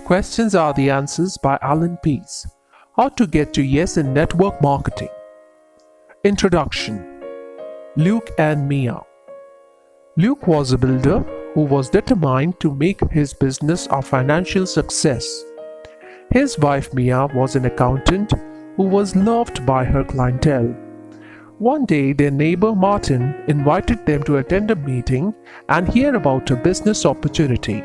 Questions Are the Answers by Allan Pease. How to Get to Yes in Network Marketing. Introduction. Luke and Mia. Luke was a builder who was determined to make his business a financial success. His wife Mia was an accountant who was loved by her clientele. One day, their neighbor Martin invited them to attend a meeting and hear about a business opportunity.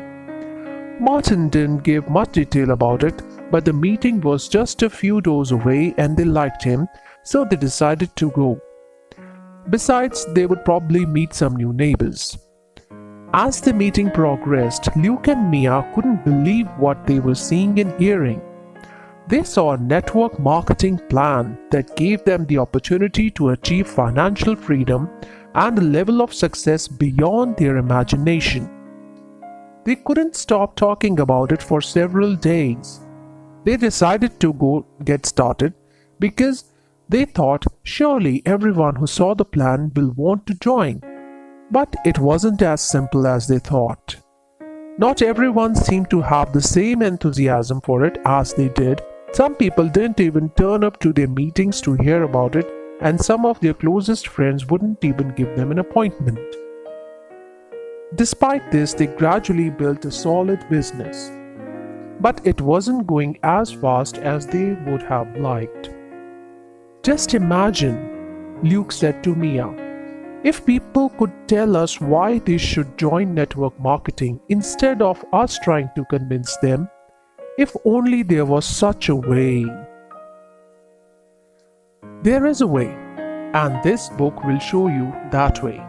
Martin didn't give much detail about it, but the meeting was just a few doors away and they liked him, so they decided to go. Besides, they would probably meet some new neighbors. As the meeting progressed, Luke and Mia couldn't believe what they were seeing and hearing. They saw a network marketing plan that gave them the opportunity to achieve financial freedom and a level of success beyond their imagination. They couldn't stop talking about it for several days. They decided to go get started because they thought surely everyone who saw the plan will want to join. But it wasn't as simple as they thought. Not everyone seemed to have the same enthusiasm for it as they did. Some people didn't even turn up to their meetings to hear about it, and some of their closest friends wouldn't even give them an appointment. Despite this, they gradually built a solid business. But it wasn't going as fast as they would have liked. Just imagine, Luke said to Mia, if people could tell us why they should join network marketing instead of us trying to convince them, if only there was such a way. There is a way, and this book will show you that way.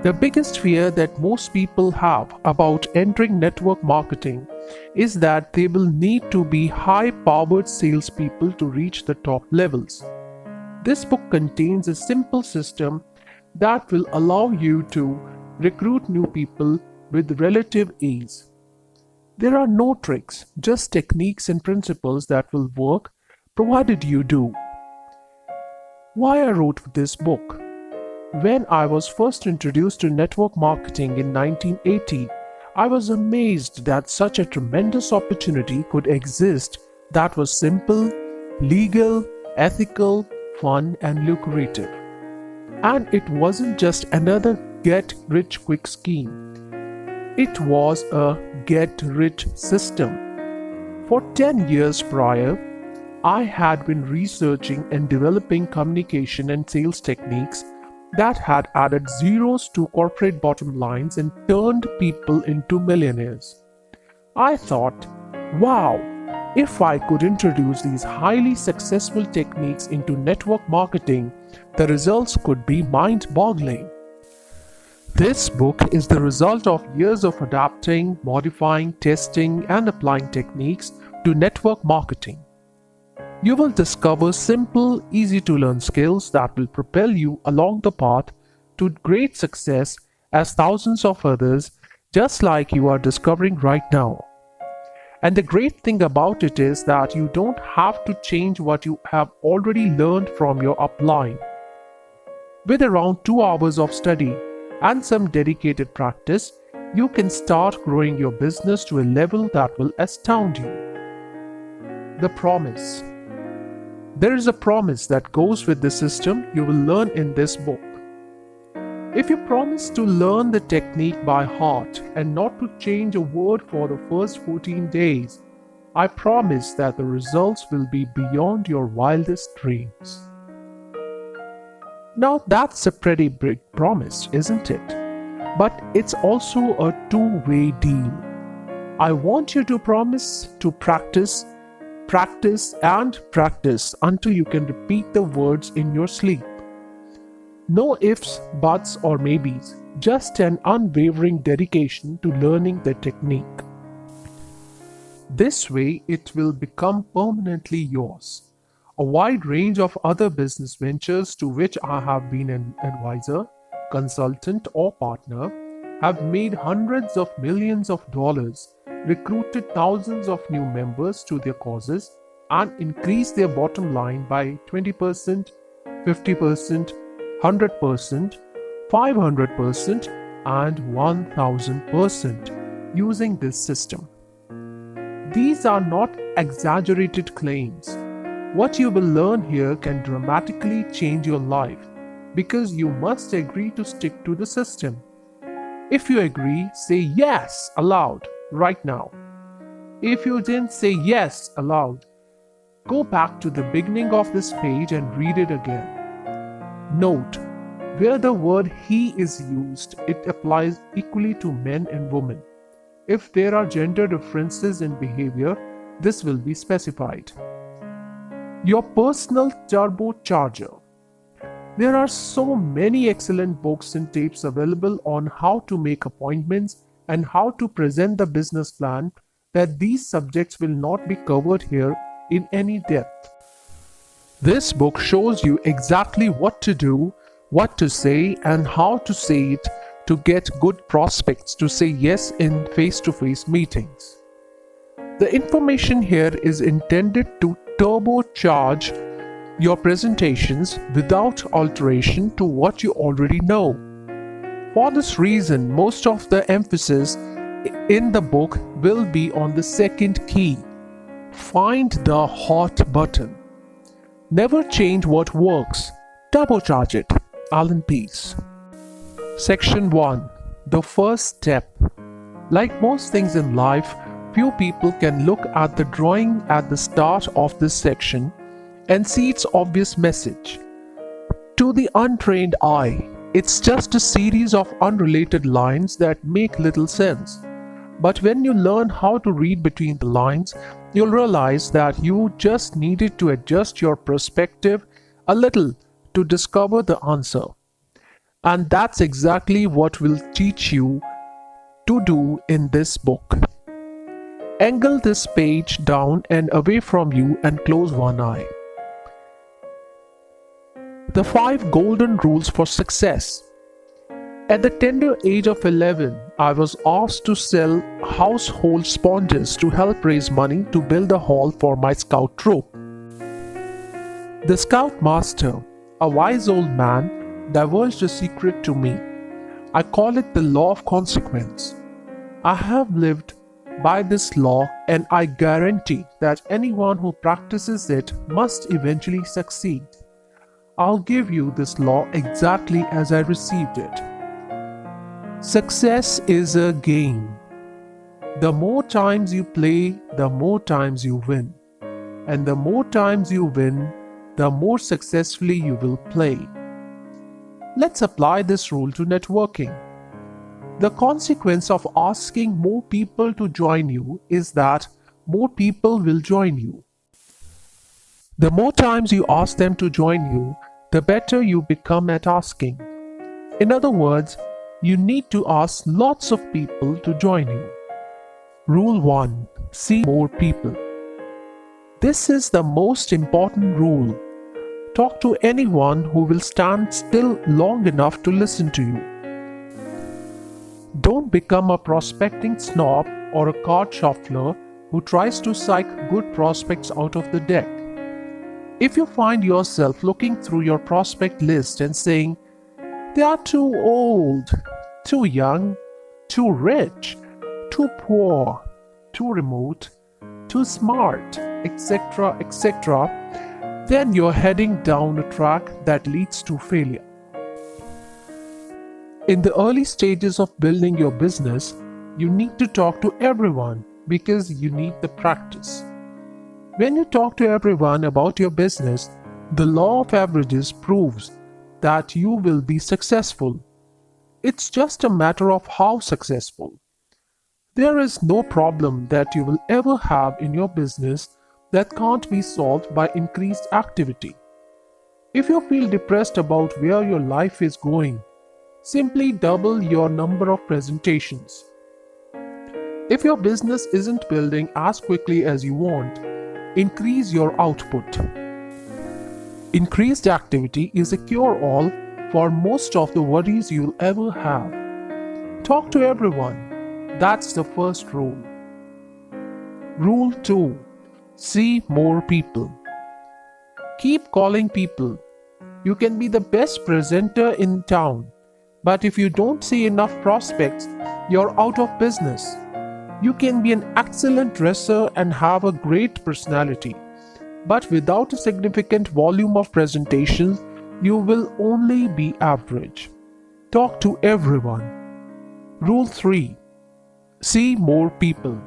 The biggest fear that most people have about entering network marketing is that they will need to be high-powered salespeople to reach the top levels. This book contains a simple system that will allow you to recruit new people with relative ease. There are no tricks, just techniques and principles that will work provided you do. Why I wrote this book? When I was first introduced to network marketing in 1980, I was amazed that such a tremendous opportunity could exist that was simple, legal, ethical, fun, and lucrative. And it wasn't just another get-rich-quick scheme. It was a get-rich system. For 10 years prior, I had been researching and developing communication and sales techniques that had added zeros to corporate bottom lines and turned people into millionaires. I thought, wow, if I could introduce these highly successful techniques into network marketing, the results could be mind-boggling. This book is the result of years of adapting, modifying, testing, and applying techniques to network marketing. You will discover simple, easy-to-learn skills that will propel you along the path to great success as thousands of others just like you are discovering right now. And the great thing about it is that you don't have to change what you have already learned from your upline. With around 2 hours of study and some dedicated practice, you can start growing your business to a level that will astound you. The promise. There is a promise that goes with the system you will learn in this book. If you promise to learn the technique by heart and not to change a word for the first 14 days, I promise that the results will be beyond your wildest dreams. Now that's a pretty big promise, isn't it? But it's also a two-way deal. I want you to promise to practice and practice until you can repeat the words in your sleep. No ifs, buts, or maybes, just an unwavering dedication to learning the technique. This way, it will become permanently yours. A wide range of other business ventures to which I have been an advisor, consultant, or partner have made hundreds of millions of dollars, recruited thousands of new members to their causes, and increased their bottom line by 20%, 50%, 100%, 500%, and 1000% using this system. These are not exaggerated claims. What you will learn here can dramatically change your life because you must agree to stick to the system. If you agree, say yes aloud right now. If you didn't say yes aloud, go back to the beginning of this page and read it again. Note, where the word he is used, it applies equally to men and women. If there are gender differences in behavior, this will be specified. Your personal turbocharger. There are so many excellent books and tapes available on how to make appointments and how to present the business plan that these subjects will not be covered here in any depth. This book shows you exactly what to do, what to say, and how to say it to get good prospects to say yes in face-to-face meetings. The information here is intended to turbocharge your presentations without alteration to what you already know. For this reason, most of the emphasis in the book will be on the second key. Find the hot button. Never change what works. Turbocharge it. Allan Pease. Section 1. The first step. Like most things in life, few people can look at the drawing at the start of this section and see its obvious message. To the untrained eye, it's just a series of unrelated lines that make little sense. But when you learn how to read between the lines, you'll realize that you just needed to adjust your perspective a little to discover the answer. And that's exactly what we'll teach you to do in this book. Angle this page down and away from you and close one eye. The 5 golden rules for success. At the tender age of 11, I was asked to sell household sponges to help raise money to build a hall for my scout troop. The scout master, a wise old man, divulged a secret to me. I call it the law of consequence. I have lived by this law, and I guarantee that anyone who practices it must eventually succeed. I'll give you this law exactly as I received it. Success is a game. The more times you play, the more times you win. And the more times you win, the more successfully you will play. Let's apply this rule to networking. The consequence of asking more people to join you is that more people will join you. The more times you ask them to join you, the better you become at asking. In other words, you need to ask lots of people to join you. Rule 1. See more people. This is the most important rule. Talk to anyone who will stand still long enough to listen to you. Don't become a prospecting snob or a card shuffler who tries to psych good prospects out of the deck. If you find yourself looking through your prospect list and saying, "They are too old, too young, too rich, too poor, too remote, too smart, etc., etc., then you're heading down a track that leads to failure. In the early stages of building your business, you need to talk to everyone because you need the practice. When you talk to everyone about your business, the law of averages proves that you will be successful. It's just a matter of how successful. There is no problem that you will ever have in your business that can't be solved by increased activity. If you feel depressed about where your life is going, simply double your number of presentations. If your business isn't building as quickly as you want, increase your output. Increased activity is a cure-all for most of the worries you'll ever have. Talk to everyone. That's the first rule. Rule 2. See more people. Keep calling people. You can be the best presenter in town, but if you don't see enough prospects, you're out of business. You can be an excellent dresser and have a great personality, but without a significant volume of presentations, you will only be average. Talk to everyone. Rule 3. See more people.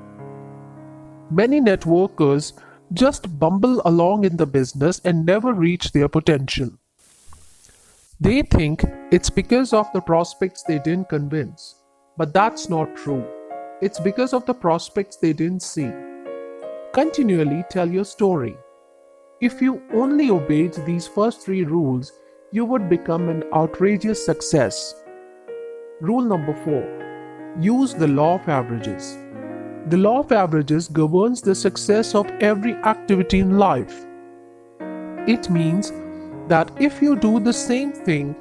Many networkers just bumble along in the business and never reach their potential. They think it's because of the prospects they didn't convince. But that's not true. It's because of the prospects they didn't see. Continually tell your story. If you only obeyed these first 3 rules, you would become an outrageous success. Rule number 4. Use the law of averages. The law of averages governs the success of every activity in life. It means that if you do the same thing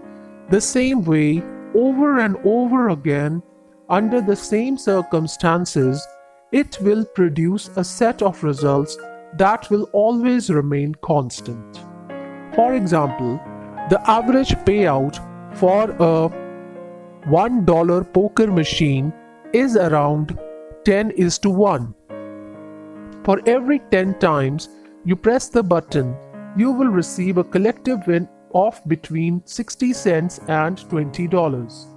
the same way over and over again under the same circumstances, it will produce a set of results that will always remain constant. For example, the average payout for a $1 poker machine is around 10:1. For every 10 times you press the button, you will receive a collective win of between 60 cents and $20.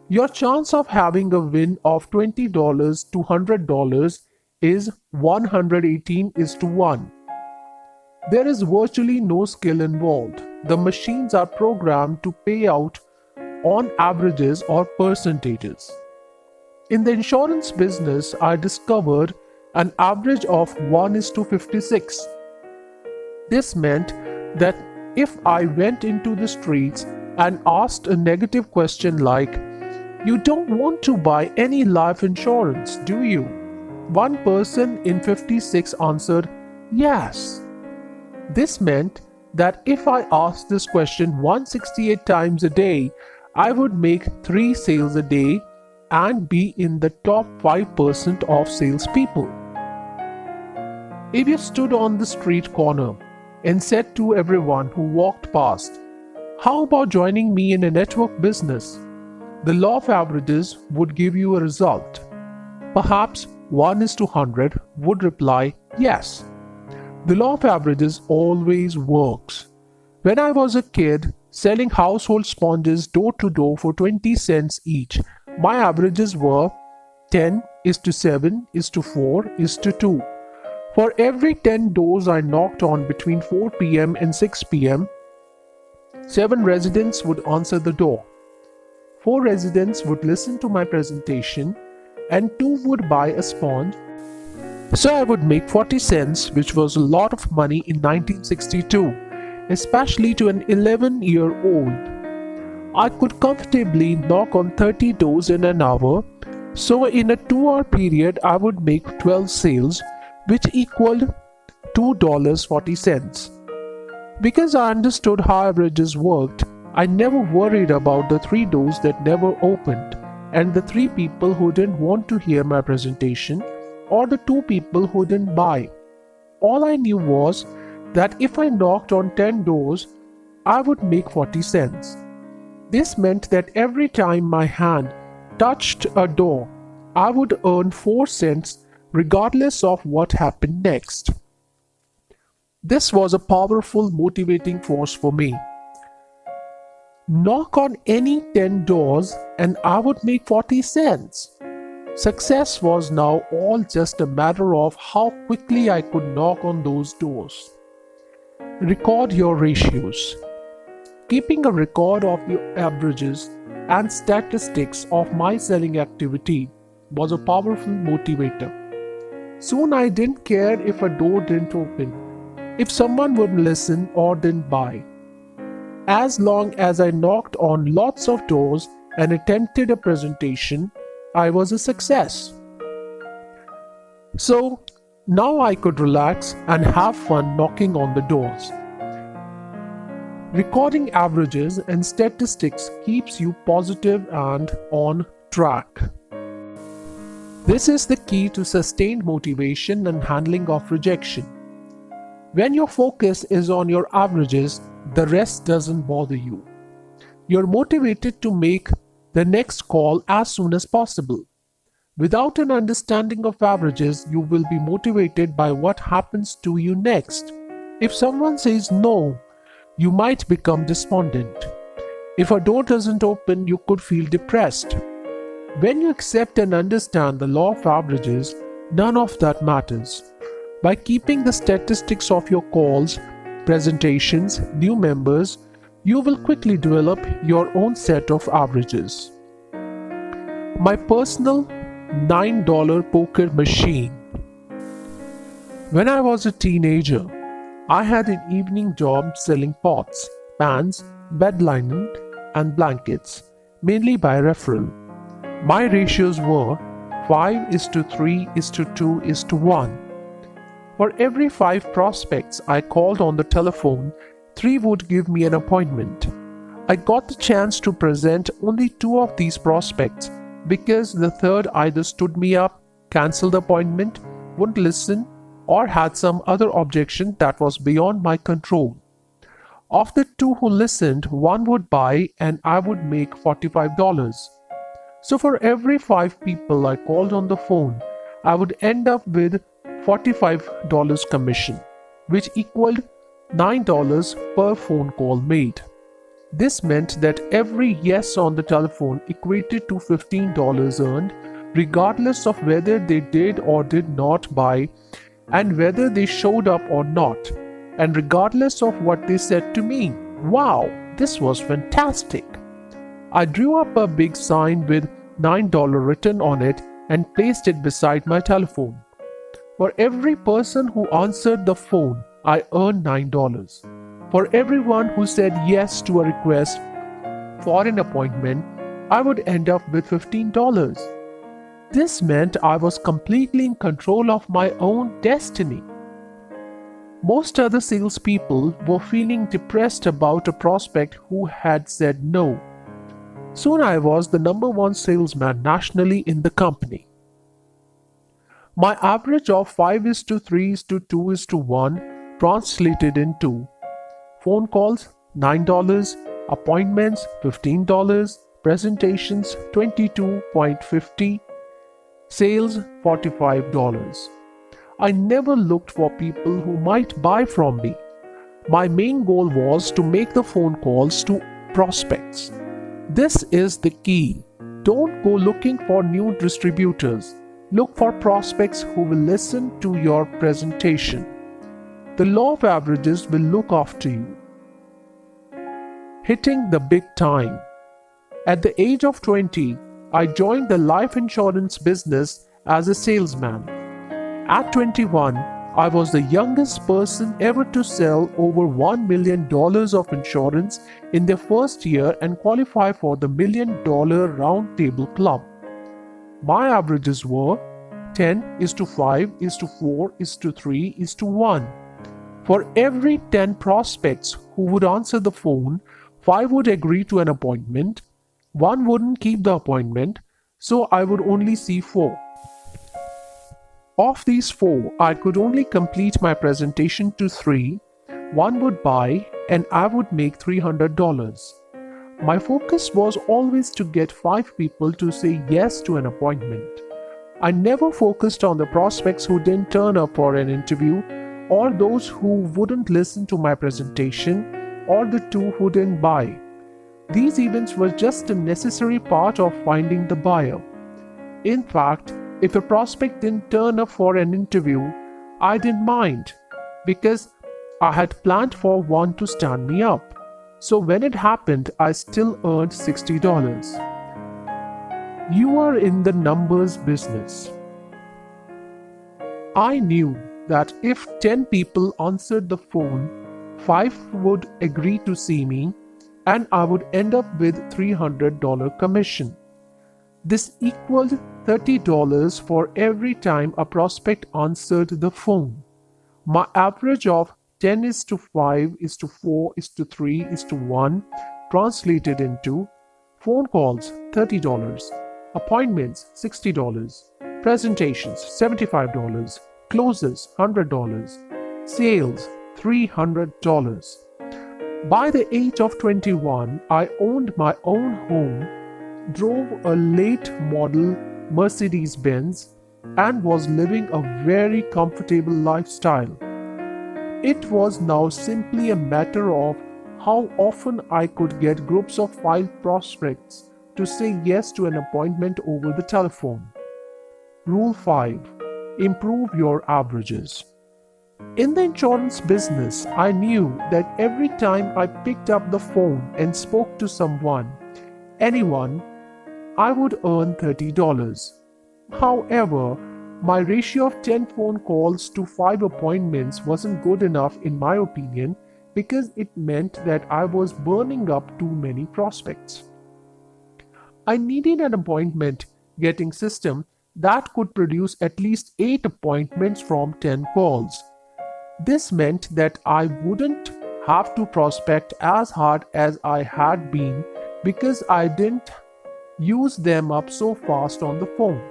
Your chance of having a win of $20 to $100 is 118:1. There is virtually no skill involved. The machines are programmed to pay out on averages or percentages. In the insurance business, I discovered an average of 1:56. This meant that if I went into the streets and asked a negative question like, "You don't want to buy any life insurance, do you?" one person in 56 answered, "Yes." This meant that if I asked this question 168 times a day, I would make 3 sales a day and be in the top 5% of salespeople. If you stood on the street corner and said to everyone who walked past, "How about joining me in a network business?" the law of averages would give you a result. Perhaps 1:100 would reply yes. The law of averages always works. When I was a kid selling household sponges door to door for 20 cents each, my averages were 10:7:4:2. For every 10 doors I knocked on between 4 p.m. and 6 p.m., 7 residents would answer the door. 4 residents would listen to my presentation and 2 would buy a sponge. So I would make 40 cents, which was a lot of money in 1962, especially to an 11-year-old. I could comfortably knock on 30 doors in an hour, so in a 2-hour period I would make 12 sales, which equaled $2.40. Because I understood how averages worked, I never worried about the 3 doors that never opened, and the 3 people who didn't want to hear my presentation, or the 2 people who didn't buy. All I knew was that if I knocked on 10 doors, I would make 40 cents. This meant that every time my hand touched a door, I would earn 4 cents regardless of what happened next. This was a powerful motivating force for me. Knock on any 10 doors and I would make 40 cents. Success was now all just a matter of how quickly I could knock on those doors. Record your ratios. Keeping a record of the averages and statistics of my selling activity was a powerful motivator. Soon I didn't care if a door didn't open, if someone wouldn't listen or didn't buy. As long as I knocked on lots of doors and attempted a presentation, I was a success. So now I could relax and have fun knocking on the doors. Recording averages and statistics keeps you positive and on track. This is the key to sustained motivation and handling of rejection. When your focus is on your averages, the rest doesn't bother you. You're motivated to make the next call as soon as possible. Without an understanding of averages, you will be motivated by what happens to you next. If someone says no, you might become despondent. If a door doesn't open, you could feel depressed. When you accept and understand the law of averages, none of that matters. By keeping the statistics of your calls, presentations, new members, you will quickly develop your own set of averages. My personal $9 poker machine. When I was a teenager, I had an evening job selling pots, pans, bed linen, and blankets, mainly by referral. My ratios were 5:3:2:1. For every 5 prospects I called on the telephone, 3 would give me an appointment. I got the chance to present only 2 of these prospects because the third either stood me up, cancelled the appointment, wouldn't listen, or had some other objection that was beyond my control. Of the 2 who listened, 1 would buy and I would make $45. So for every 5 people I called on the phone, I would end up with $45 commission, which equaled $9 per phone call made. This meant that every yes on the telephone equated to $15 earned, regardless of whether they did or did not buy, and whether they showed up or not, and regardless of what they said to me. Wow, this was fantastic! I drew up a big sign with $9 written on it and placed it beside my telephone. For every person who answered the phone, I earned $9. For everyone who said yes to a request for an appointment, I would end up with $15. This meant I was completely in control of my own destiny. Most other salespeople were feeling depressed about a prospect who had said no. Soon I was the #1 salesman nationally in the company. My average of 5:3:2:1 translated into phone calls $9, appointments $15, presentations $22.50, sales $45. I never looked for people who might buy from me. My main goal was to make the phone calls to prospects. This is the key. Don't go looking for new distributors. Look for prospects who will listen to your presentation. The law of averages will look after you. Hitting the big time. At the age of 20, I joined the life insurance business as a salesman. At 21, I was the youngest person ever to sell over $1 million of insurance in their first year and qualify for the $1 Million Round Table Club. My averages were 10:5:4:3:1. For every 10 prospects who would answer the phone, 5 would agree to an appointment, 1 wouldn't keep the appointment, so I would only see 4. Of these 4, I could only complete my presentation to 3, 1 would buy, and I would make $300. My focus was always to get 5 people to say yes to an appointment. I never focused on the prospects who didn't turn up for an interview, or those who wouldn't listen to my presentation, or the 2 who didn't buy. These events were just a necessary part of finding the buyer. In fact, if a prospect didn't turn up for an interview, I didn't mind, because I had planned for 1 to stand me up. So when it happened, I still earned $60. You are in the numbers business. I knew that if 10 people answered the phone, 5 would agree to see me, and I would end up with $300 commission. This equaled $30 for every time a prospect answered the phone. My average of 10:5:4:3:1 translated into phone calls $30, appointments $60, presentations $75, closes $100, sales $300. By the age of 21, I owned my own home, drove a late model Mercedes Benz, and was living a very comfortable lifestyle. It was now simply a matter of how often I could get groups of 5 prospects to say yes to an appointment over the telephone. Rule 5. Improve your averages. In the insurance business, I knew that every time I picked up the phone and spoke to someone, anyone, I would earn $30. However, my ratio of 10 phone calls to 5 appointments wasn't good enough in my opinion because it meant that I was burning up too many prospects. I needed an appointment getting system that could produce at least 8 appointments from 10 calls. This meant that I wouldn't have to prospect as hard as I had been because I didn't use them up so fast on the phone.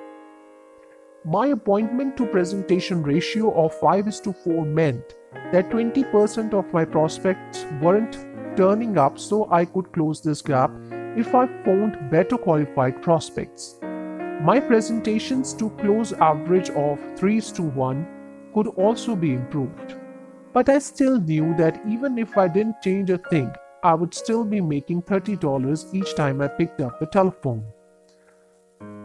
My appointment to presentation ratio of 5:4 meant that 20% of my prospects weren't turning up, so I could close this gap if I found better qualified prospects. My presentations to close average of 3:1 could also be improved. But I still knew that even if I didn't change a thing, I would still be making $30 each time I picked up the telephone.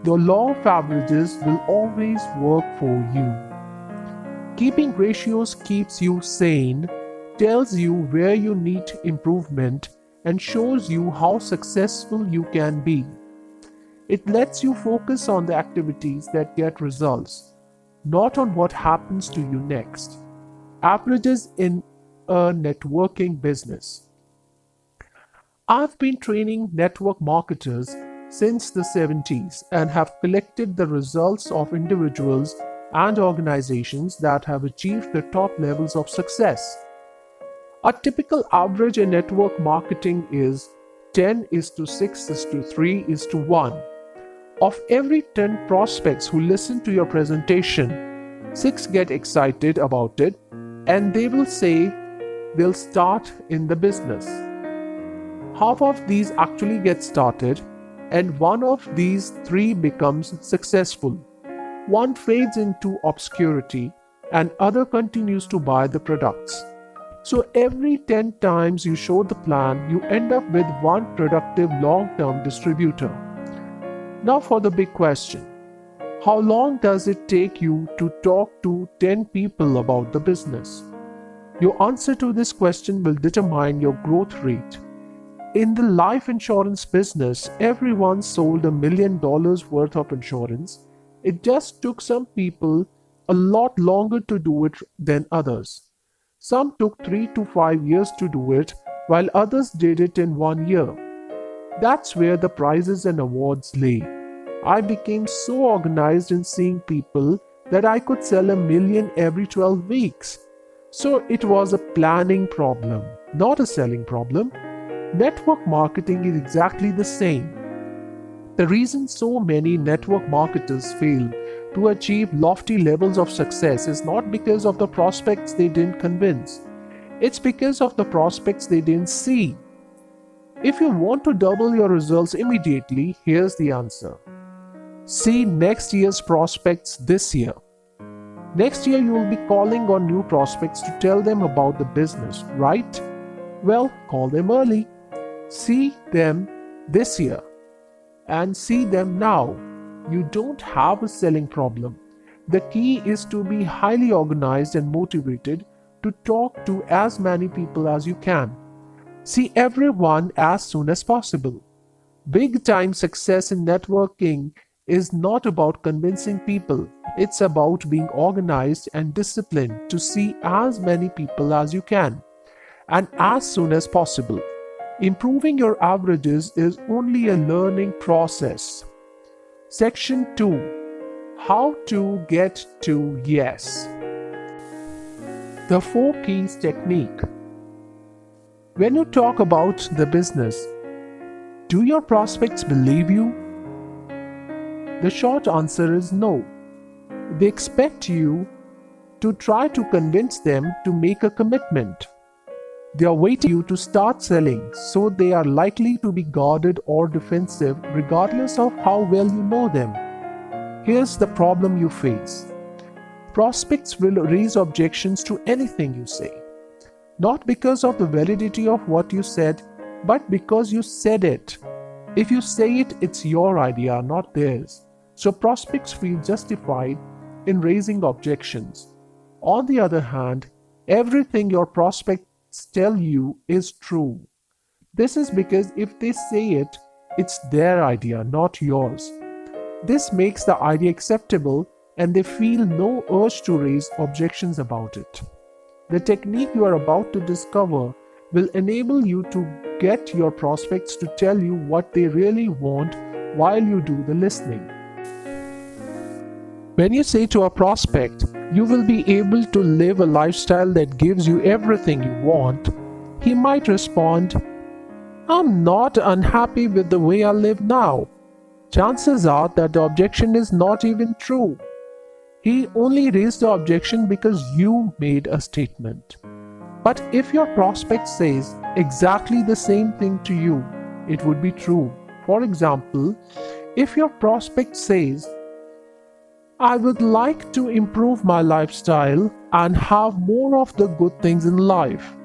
The law of averages will always work for you. Keeping ratios keeps you sane, tells you where you need improvement, and shows you how successful you can be. It lets you focus on the activities that get results, not on what happens to you next. Averages in a networking business. I've been training network marketers since the 70s and have collected the results of individuals and organizations that have achieved the top levels of success. A typical average in network marketing is 10:6:3:1. Of every 10 prospects who listen to your presentation, 6 get excited about it and they will say they'll start in the business. Half of these actually get started, and one of these 3 becomes successful. One fades into obscurity, and other continues to buy the products. So every 10 times you show the plan, you end up with one productive long-term distributor. Now for the big question. How long does it take you to talk to 10 people about the business? Your answer to this question will determine your growth rate. In the life insurance business, everyone sold $1 million worth of insurance. It just took some people a lot longer to do it than others. Some took 3 to 5 years to do it, while others did it in 1 year. That's where the prizes and awards lay. I became so organized in seeing people that I could sell $1 million every 12 weeks. So it was a planning problem, not a selling problem. Network marketing is exactly the same. The reason so many network marketers fail to achieve lofty levels of success is not because of the prospects they didn't convince. It's because of the prospects they didn't see. If you want to double your results immediately, here's the answer. See next year's prospects this year. Next year you will be calling on new prospects to tell them about the business, right? Well, call them early. See them this year and see them now. You don't have a selling problem. The key is to be highly organized and motivated to talk to as many people as you can. See everyone as soon as possible. Big time success in networking is not about convincing people. It's about being organized and disciplined to see as many people as you can and as soon as possible. Improving your averages is only a learning process. Section 2. How to get to yes. The 4 keys technique. When you talk about the business, do your prospects believe you? The short answer is no. They expect you to try to convince them to make a commitment. They are waiting for you to start selling, so they are likely to be guarded or defensive regardless of how well you know them. Here's the problem you face. Prospects will raise objections to anything you say, not because of the validity of what you said, but because you said it. If you say it, it's your idea, not theirs. So prospects feel justified in raising objections. On the other hand, everything your prospects tell you is true. This is because if they say it, it's their idea, not yours. This makes the idea acceptable and they feel no urge to raise objections about it. The technique you are about to discover will enable you to get your prospects to tell you what they really want while you do the listening. When you say to a prospect, you will be able to live a lifestyle that gives you everything you want, he might respond, I'm not unhappy with the way I live now. Chances are that the objection is not even true. He only raised the objection because you made a statement. But if your prospect says exactly the same thing to you, it would be true. For example, if your prospect says, I would like to improve my lifestyle and have more of the good things in life,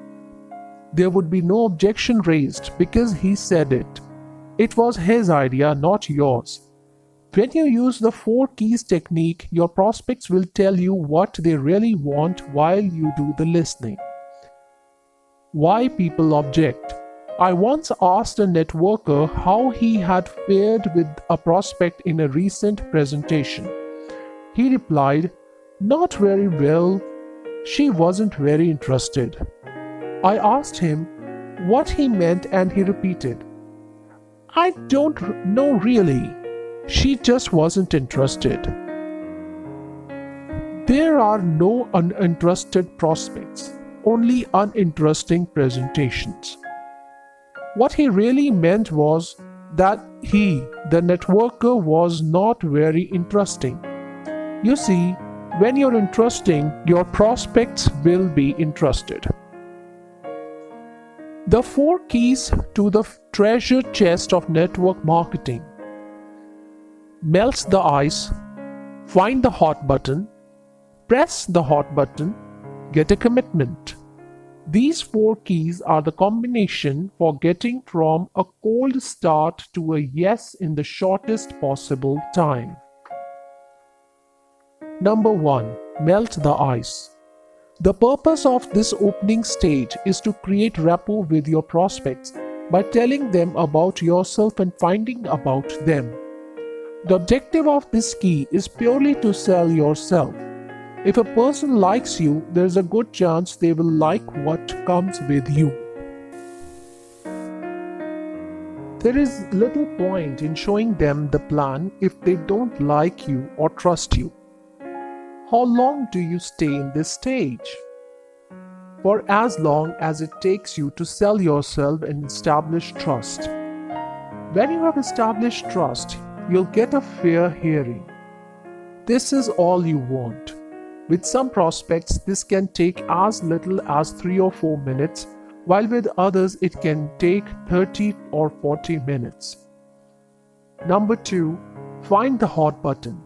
there would be no objection raised because he said it. It was his idea, not yours. When you use the 4 keys technique, your prospects will tell you what they really want while you do the listening. Why people object. I once asked a networker how he had fared with a prospect in a recent presentation. He replied, Not very well. She wasn't very interested. I asked him what he meant and he repeated, I don't know really. She just wasn't interested. There are no uninterested prospects, only uninteresting presentations. What he really meant was that he, the networker, was not very interesting. You see, when you're interesting, your prospects will be interested. The 4 keys to the treasure chest of network marketing. Melt the ice, find the hot button, press the hot button, get a commitment. These 4 keys are the combination for getting from a cold start to a yes in the shortest possible time. Number 1. Melt the ice. The purpose of this opening stage is to create rapport with your prospects by telling them about yourself and finding about them. The objective of this key is purely to sell yourself. If a person likes you, there's a good chance they will like what comes with you. There is little point in showing them the plan if they don't like you or trust you. How long do you stay in this stage? For as long as it takes you to sell yourself and establish trust. When you have established trust, you'll get a fair hearing. This is all you want. With some prospects, this can take as little as 3 or 4 minutes, while with others it can take 30 or 40 minutes. Number 2. Find the hot button.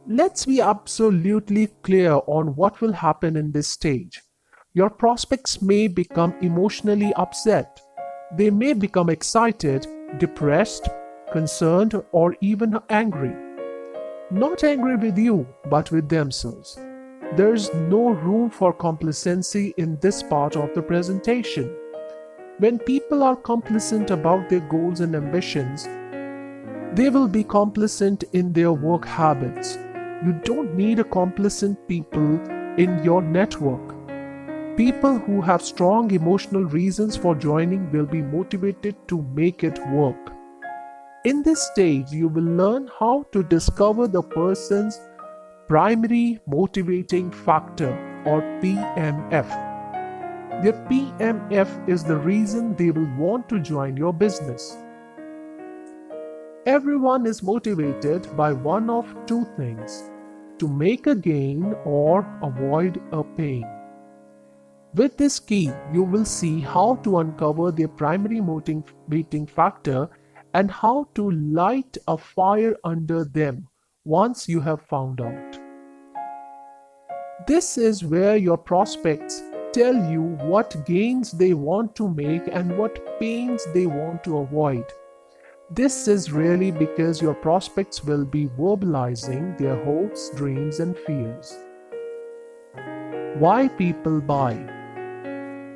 Let's be absolutely clear on what will happen in this stage. Your prospects may become emotionally upset. They may become excited, depressed, concerned, or even angry. Not angry with you, but with themselves. There's no room for complacency in this part of the presentation. When people are complacent about their goals and ambitions, they will be complacent in their work habits. You don't need a complacent people in your network. People who have strong emotional reasons for joining will be motivated to make it work. In this stage, you will learn how to discover the person's primary motivating factor, or PMF. Their PMF is the reason they will want to join your business. Everyone is motivated by one of 2 things: to make a gain or avoid a pain. With this key, you will see how to uncover their primary motivating factor and how to light a fire under them once you have found out. This is where your prospects tell you what gains they want to make and what pains they want to avoid. This is really because your prospects will be verbalizing their hopes, dreams, and fears. Why people buy?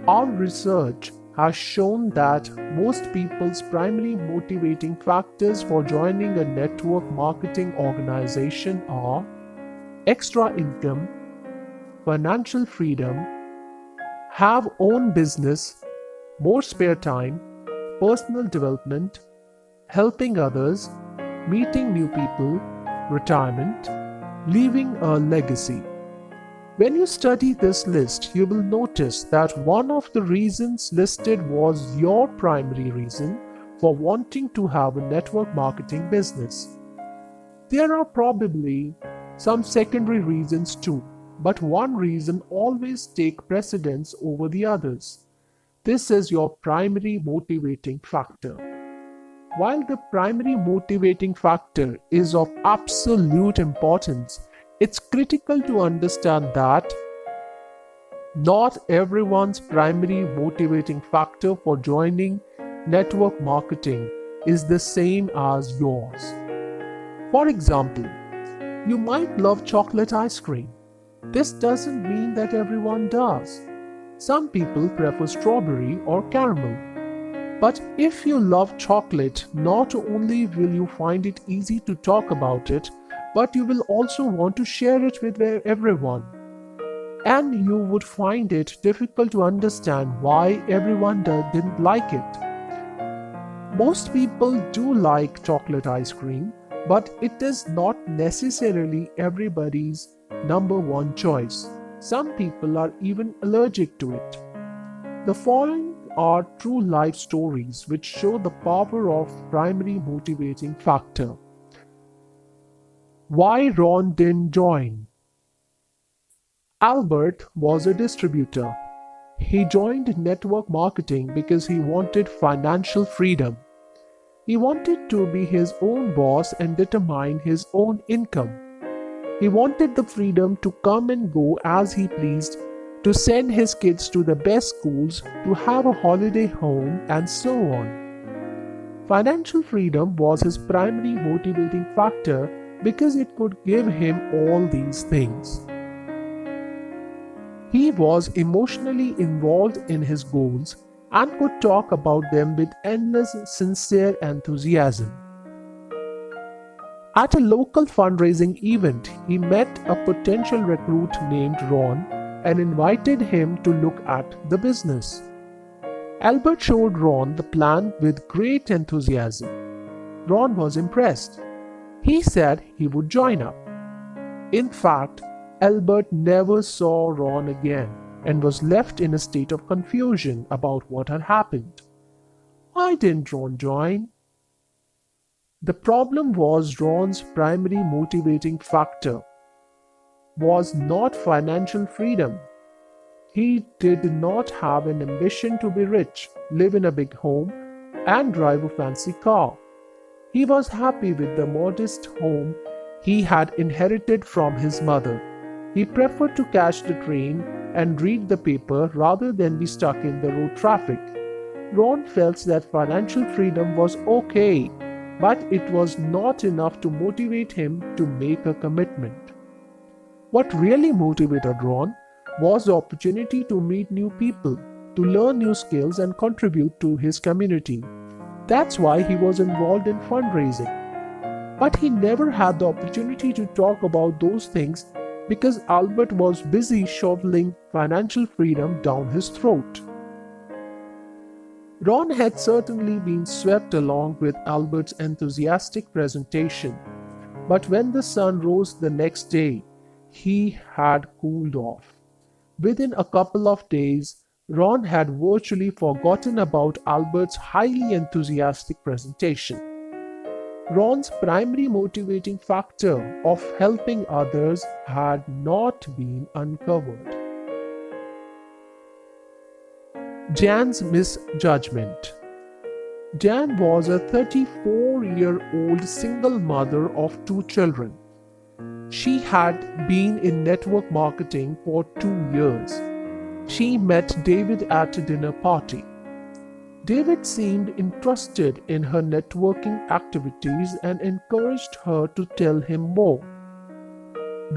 Our research has shown that most people's primary motivating factors for joining a network marketing organization are extra income, financial freedom, have own business, more spare time, personal development, helping others, meeting new people, retirement, leaving a legacy. When you study this list, you will notice that one of the reasons listed was your primary reason for wanting to have a network marketing business. There are probably some secondary reasons too, but one reason always takes precedence over the others. This is your primary motivating factor. While the primary motivating factor is of absolute importance, it's critical to understand that not everyone's primary motivating factor for joining network marketing is the same as yours. For example, you might love chocolate ice cream. This doesn't mean that everyone does. Some people prefer strawberry or caramel. But if you love chocolate, not only will you find it easy to talk about it, but you will also want to share it with everyone. And you would find it difficult to understand why everyone didn't like it. Most people do like chocolate ice cream, but it is not necessarily everybody's number one choice. Some people are even allergic to it. The following are true life stories which show the power of primary motivating factor. Why Ron didn't join? Albert was a distributor. He joined network marketing because he wanted financial freedom. He wanted to be his own boss and determine his own income. He wanted the freedom to come and go as he pleased, to send his kids to the best schools, to have a holiday home, and so on. Financial freedom was his primary motivating factor because it could give him all these things. He was emotionally involved in his goals and could talk about them with endless, sincere enthusiasm. At a local fundraising event, he met a potential recruit named Ron and invited him to look at the business. Albert showed Ron the plan with great enthusiasm. Ron was impressed. He said he would join up. In fact, Albert never saw Ron again and was left in a state of confusion about what had happened. Why didn't Ron join? The problem was Ron's primary motivating factor was not financial freedom. He did not have an ambition to be rich, live in a big home, and drive a fancy car. He was happy with the modest home he had inherited from his mother. He preferred to catch the train and read the paper rather than be stuck in the road traffic. Ron felt that financial freedom was okay, but it was not enough to motivate him to make a commitment. What really motivated Ron was the opportunity to meet new people, to learn new skills and contribute to his community. That's why he was involved in fundraising. But he never had the opportunity to talk about those things because Albert was busy shoveling financial freedom down his throat. Ron had certainly been swept along with Albert's enthusiastic presentation, but when the sun rose the next day, he had cooled off. Within a couple of days, Ron had virtually forgotten about Albert's highly enthusiastic presentation. Ron's primary motivating factor of helping others had not been uncovered. Jan's misjudgment. Jan was a 34-year-old single mother of 2 children. She had been in network marketing for 2 years. She met David at a dinner party. David seemed interested in her networking activities and encouraged her to tell him more.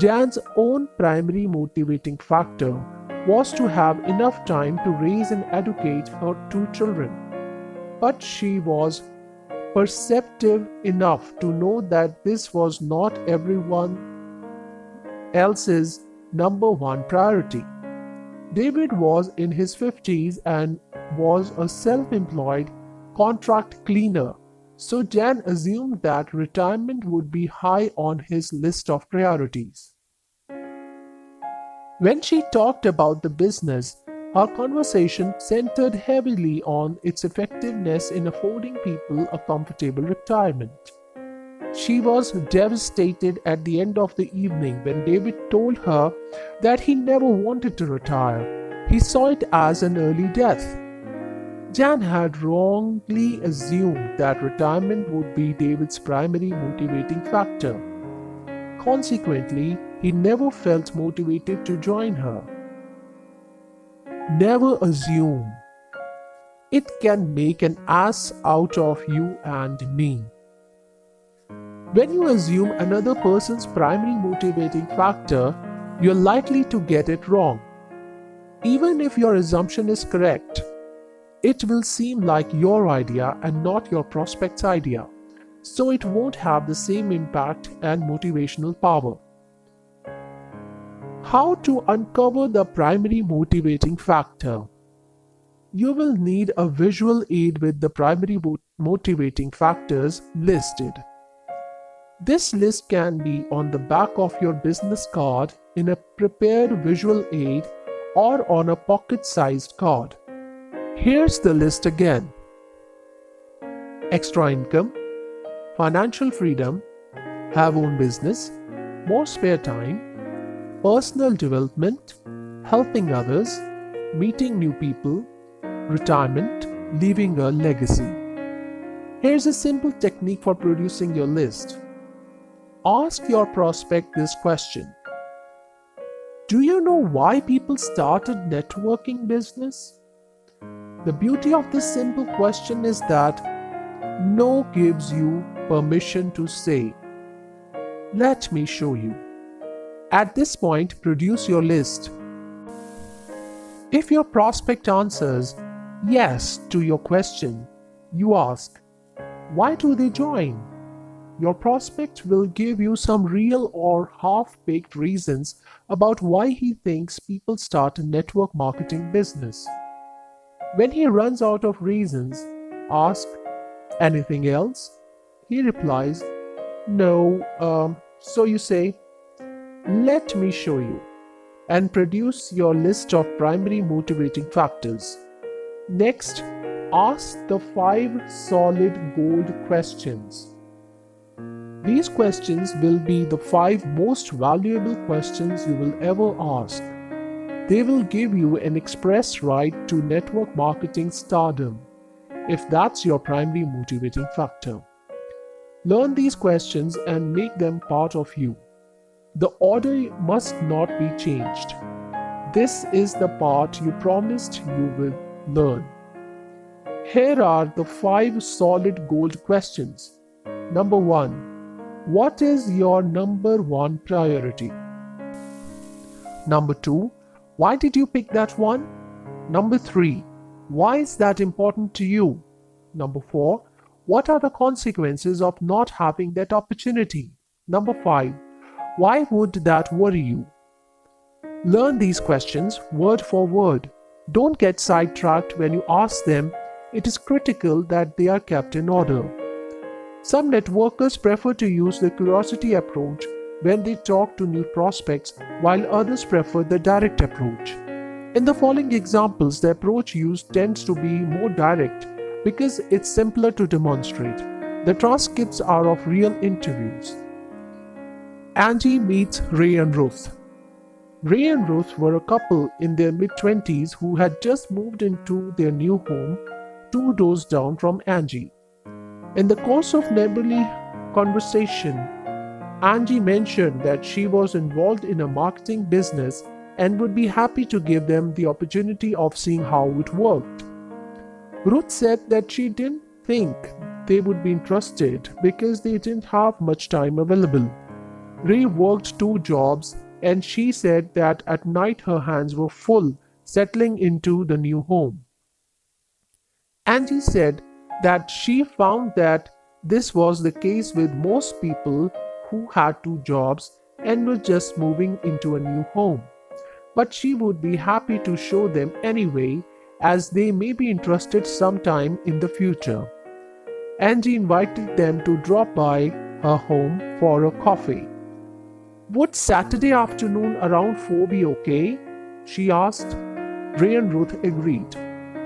Jan's own primary motivating factor was to have enough time to raise and educate her 2 children. But she was perceptive enough to know that this was not everyone else's number one priority. David was in his 50s and was a self-employed contract cleaner, so Jan assumed that retirement would be high on his list of priorities. When she talked about the business, our conversation centered heavily on its effectiveness in affording people a comfortable retirement. She was devastated at the end of the evening when David told her that he never wanted to retire. He saw it as an early death. Jan had wrongly assumed that retirement would be David's primary motivating factor. Consequently, he never felt motivated to join her. Never assume. It can make an ass out of you and me. When you assume another person's primary motivating factor, you're likely to get it wrong. Even if your assumption is correct, it will seem like your idea and not your prospect's idea, so it won't have the same impact and motivational power. How to uncover the primary motivating factor? You will need a visual aid with the primary motivating factors listed. This list can be on the back of your business card, in a prepared visual aid, or on a pocket-sized card. Here's the list again. Extra income, financial freedom, have own business, more spare time, personal development, helping others, meeting new people, retirement, leaving a legacy. Here's a simple technique for producing your list. Ask your prospect this question. Do you know why people started networking business? The beauty of this simple question is that no gives you permission to say, "Let me show you." At this point, produce your list. If your prospect answers yes to your question, you ask, why do they join? Your prospect will give you some real or half-baked reasons about why he thinks people start a network marketing business. When he runs out of reasons, ask, anything else? He replies, no, so you say, let me show you, and produce your list of primary motivating factors. Next, ask the 5 solid gold questions. These questions will be the 5 most valuable questions you will ever ask. They will give you an express right to network marketing stardom, if that's your primary motivating factor. Learn these questions and make them part of you. The order must not be changed. This is the part you promised you will learn. Here are the 5 solid gold questions. Number 1. What is your number 1 priority? Number 2. Why did you pick that one? Number 3. Why is that important to you? Number 4. What are the consequences of not having that opportunity? Number 5. Why would that worry you? Learn these questions word for word. Don't get sidetracked when you ask them. It is critical that they are kept in order. Some networkers prefer to use the curiosity approach when they talk to new prospects, while others prefer the direct approach. In the following examples, the approach used tends to be more direct because it's simpler to demonstrate. The transcripts are of real interviews. Angie meets Ray and Ruth. Ray and Ruth were a couple in their mid-20s who had just moved into their new home 2 doors down from Angie. In the course of neighborly conversation, Angie mentioned that she was involved in a marketing business and would be happy to give them the opportunity of seeing how it worked. Ruth said that she didn't think they would be interested because they didn't have much time available. Ray worked 2 jobs and she said that at night her hands were full settling into the new home. Angie said that she found that this was the case with most people who had 2 jobs and were just moving into a new home. But she would be happy to show them anyway, as they may be interested sometime in the future. Angie invited them to drop by her home for a coffee. Would Saturday afternoon around 4 be okay? She asked. Ray and Ruth agreed.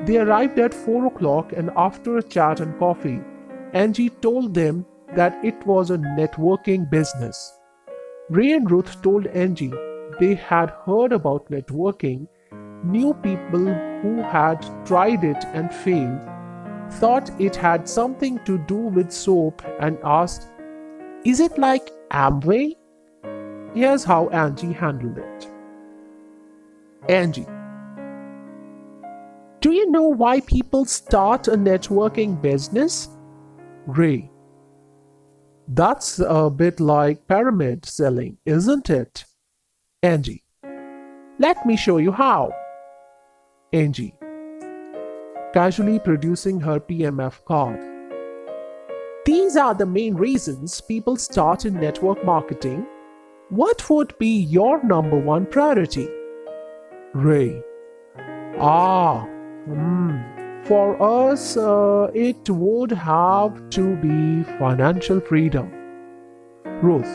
They arrived at 4 o'clock, and after a chat and coffee, Angie told them that it was a networking business. Ray and Ruth told Angie they had heard about networking, knew people who had tried it and failed, thought it had something to do with soap, and asked, "Is it like Amway?" Here's how Angie handled it. Angie: do you know why people start a networking business? Ray: that's a bit like pyramid selling, isn't it? Angie: let me show you how. Angie, casually producing her PMF card. These are the main reasons people start in network marketing. What would be your number one priority? Ray: for us, it would have to be financial freedom. Ruth,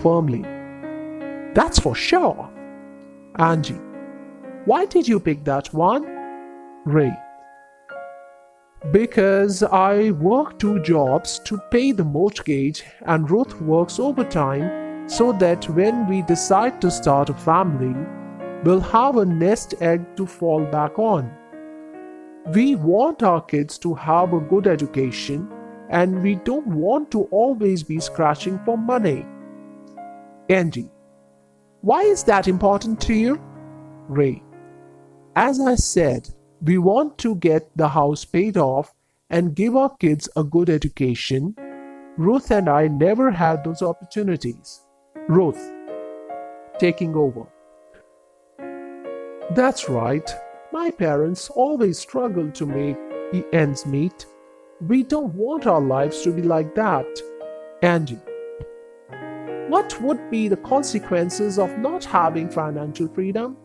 firmly: that's for sure. Angie: why did you pick that one? Ray: because I work 2 jobs to pay the mortgage, and Ruth works overtime so that when we decide to start a family, we'll have a nest egg to fall back on. We want our kids to have a good education, and we don't want to always be scratching for money. Angie: why is that important to you? Ray: as I said, we want to get the house paid off and give our kids a good education. Ruth and I never had those opportunities. Ruth, taking over: that's right. My parents always struggled to make the ends meet. We don't want our lives to be like that. Angie: what would be the consequences of not having financial freedom?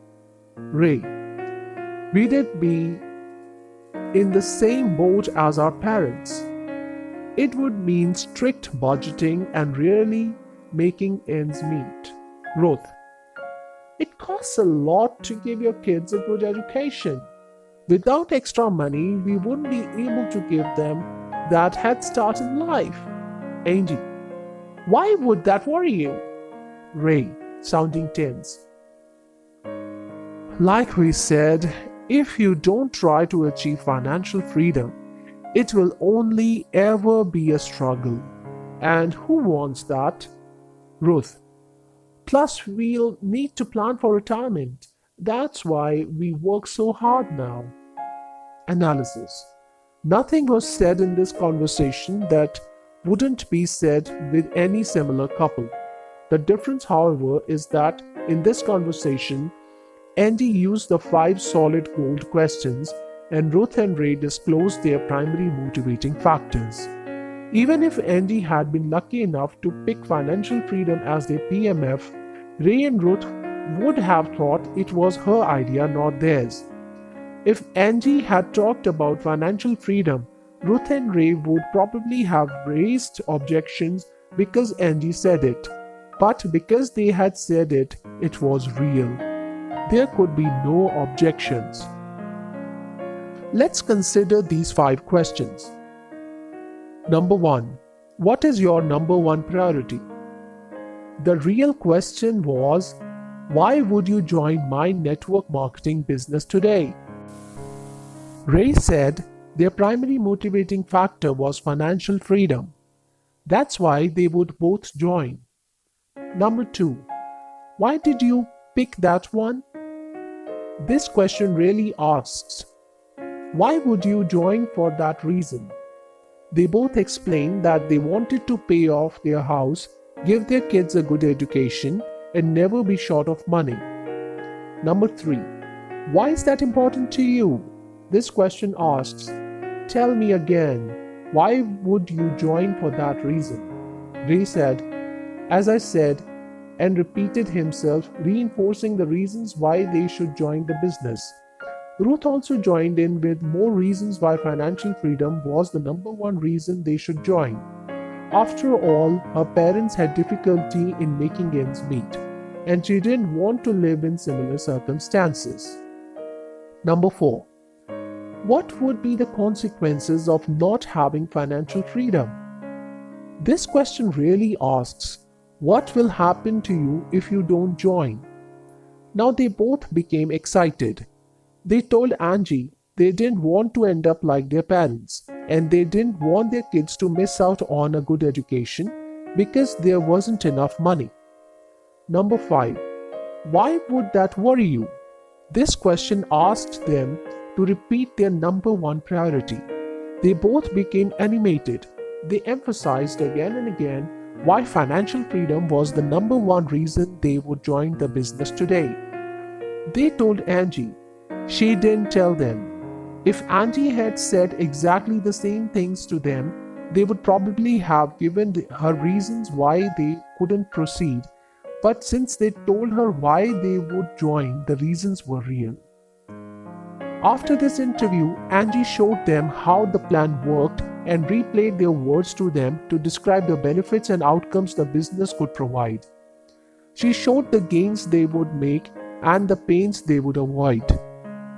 Ray: we'd be in the same boat as our parents. It would mean strict budgeting and really making ends meet. Ruth: it costs a lot to give your kids a good education. Without extra money, we wouldn't be able to give them that head start in life. Angie: why would that worry you? Ray, sounding tense: like we said, if you don't try to achieve financial freedom, it will only ever be a struggle. And who wants that? Ruth: plus, we'll need to plan for retirement. That's why we work so hard now. Analysis: nothing was said in this conversation that wouldn't be said with any similar couple. The difference, however, is that in this conversation, Andy used the 5 solid gold questions, and Ruth and Ray disclosed their primary motivating factors. Even if Andy had been lucky enough to pick financial freedom as their PMF, Ray and Ruth would have thought it was her idea, not theirs. If Angie had talked about financial freedom, Ruth and Ray would probably have raised objections because Angie said it. But because they had said it, it was real. There could be no objections. Let's consider these 5 questions. Number 1. What is your number one priority? The real question was, why would you join my network marketing business today? Ray said their primary motivating factor was financial freedom. That's why they would both join. Number 2. Why did you pick that one? This question really asks, why would you join for that reason? They both explained that they wanted to pay off their house, give their kids a good education, and never be short of money. Number 3. Why is that important to you? This question asks, tell me again, why would you join for that reason? Ray said, as I said, and repeated himself, reinforcing the reasons why they should join the business. Ruth also joined in with more reasons why financial freedom was the number one reason they should join. After all, her parents had difficulty in making ends meet, and she didn't want to live in similar circumstances. Number 4. What would be the consequences of not having financial freedom? This question really asks, what will happen to you if you don't join? Now they both became excited. They told Angie they didn't want to end up like their parents, and they didn't want their kids to miss out on a good education because there wasn't enough money. Number 5. Why would that worry you? This question asked them to repeat their number one priority. They both became animated. They emphasized again and again why financial freedom was the number one reason they would join the business today. They told Angie. She didn't tell them. If Angie had said exactly the same things to them, they would probably have given her reasons why they couldn't proceed. But since they told her why they would join, the reasons were real. After this interview, Angie showed them how the plan worked and replayed their words to them to describe the benefits and outcomes the business could provide. She showed the gains they would make and the pains they would avoid.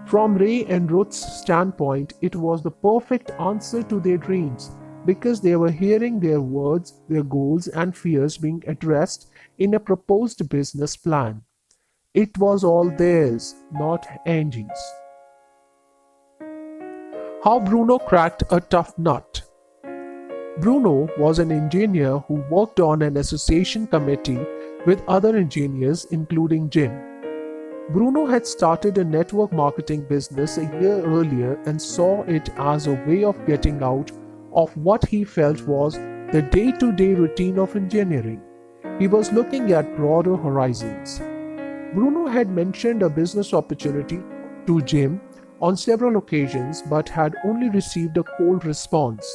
From Ray and Ruth's standpoint, it was the perfect answer to their dreams because they were hearing their words, their goals, and fears being addressed in a proposed business plan. It was all theirs, not Angie's. How Bruno cracked a tough nut. Bruno was an engineer who worked on an association committee with other engineers, including Jim. Bruno had started a network marketing business a year earlier and saw it as a way of getting out of what he felt was the day-to-day routine of engineering. He was looking at broader horizons. Bruno had mentioned a business opportunity to Jim on several occasions but had only received a cold response.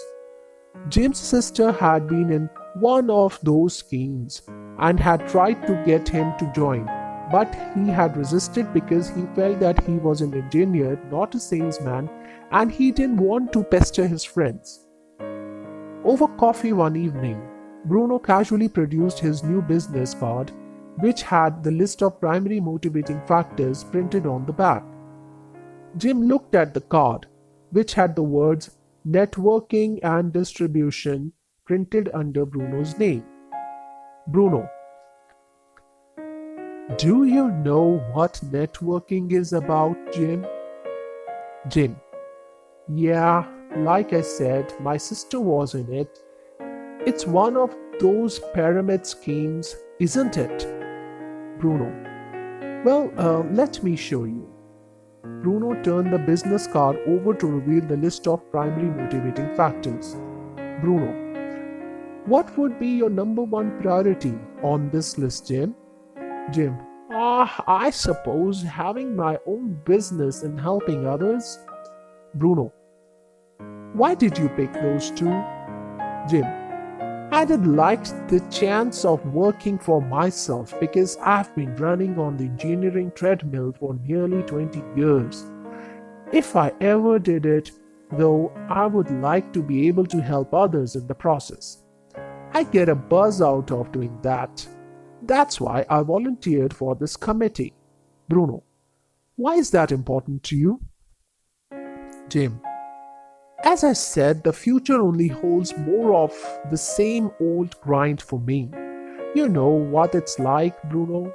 Jim's sister had been in one of those schemes and had tried to get him to join, but he had resisted because he felt that he was an engineer, not a salesman, and he didn't want to pester his friends. Over coffee one evening, Bruno casually produced his new business card, which had the list of primary motivating factors printed on the back. Jim looked at the card, which had the words networking and distribution printed under Bruno's name. Bruno, do you know what networking is about, Jim? Jim, yeah, like I said, my sister was in it. It's one of those pyramid schemes, isn't it? Bruno, well, let me show you. Bruno turned the business card over to reveal the list of primary motivating factors. Bruno, what would be your number one priority on this list, Jim? Jim, I suppose having my own business and helping others. Bruno, why did you pick those two? Jim, I did like the chance of working for myself because I've been running on the engineering treadmill for nearly 20 years. If I ever did it, though, I would like to be able to help others in the process. I get a buzz out of doing that. That's why I volunteered for this committee. Bruno, why is that important to you? Jim, as I said, the future only holds more of the same old grind for me. You know what it's like, Bruno.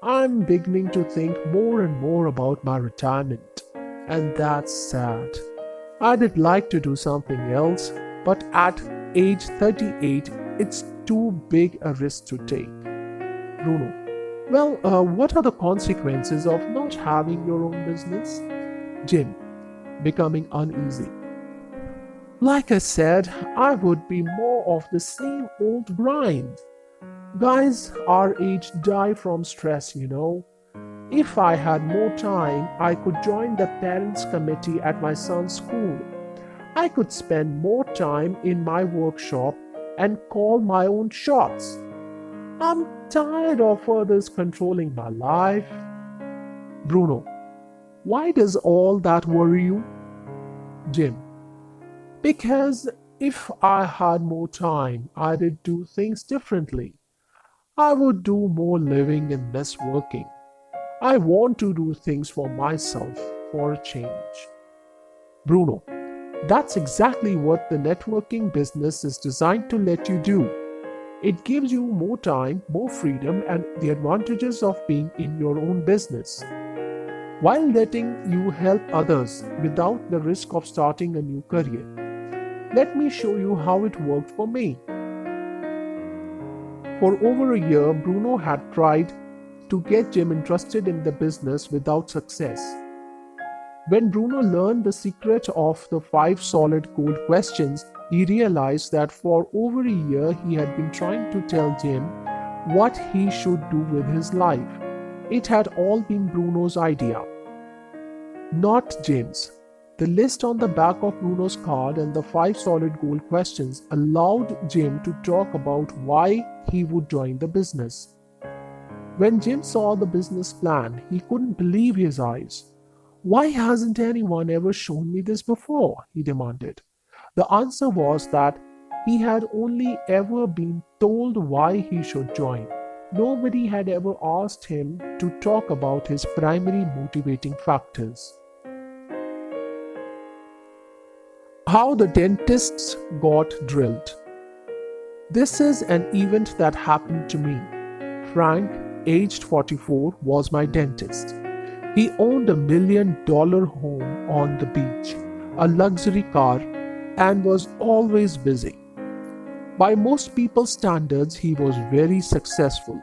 I'm beginning to think more and more about my retirement, and that's sad. I did like to do something else, but at age 38, It's too big a risk to take. Bruno. Well, what are the consequences of not having your own business? Jim, becoming uneasy. Like I said, I would be more of the same old grind. Guys our age die from stress. If I had more time, I could join the parents' committee at my son's school. I could spend more time in my workshop and call my own shots. I'm tired of others controlling my life. Bruno, why does all that worry you? Jim, because if I had more time, I'd do things differently. I would do more living and less working. I want to do things for myself for a change. Bruno, that's exactly what the networking business is designed to let you do. It gives you more time, more freedom, and the advantages of being in your own business, while letting you help others without the risk of starting a new career. Let me show you how it worked for me. For over a year, Bruno had tried to get Jim interested in the business without success. When Bruno learned the secret of the 5 solid gold questions, he realized that for over a year he had been trying to tell Jim what he should do with his life. It had all been Bruno's idea, not Jim's. The list on the back of Bruno's card and the 5 solid gold questions allowed Jim to talk about why he would join the business. When Jim saw the business plan, he couldn't believe his eyes. Why hasn't anyone ever shown me this before? He demanded. The answer was that he had only ever been told why he should join. Nobody had ever asked him to talk about his primary motivating factors. How the dentists got drilled. This is an event that happened to me. Frank, aged 44, was my dentist. He owned $1 million home on the beach, a luxury car, and was always busy. By most people's standards, he was very successful.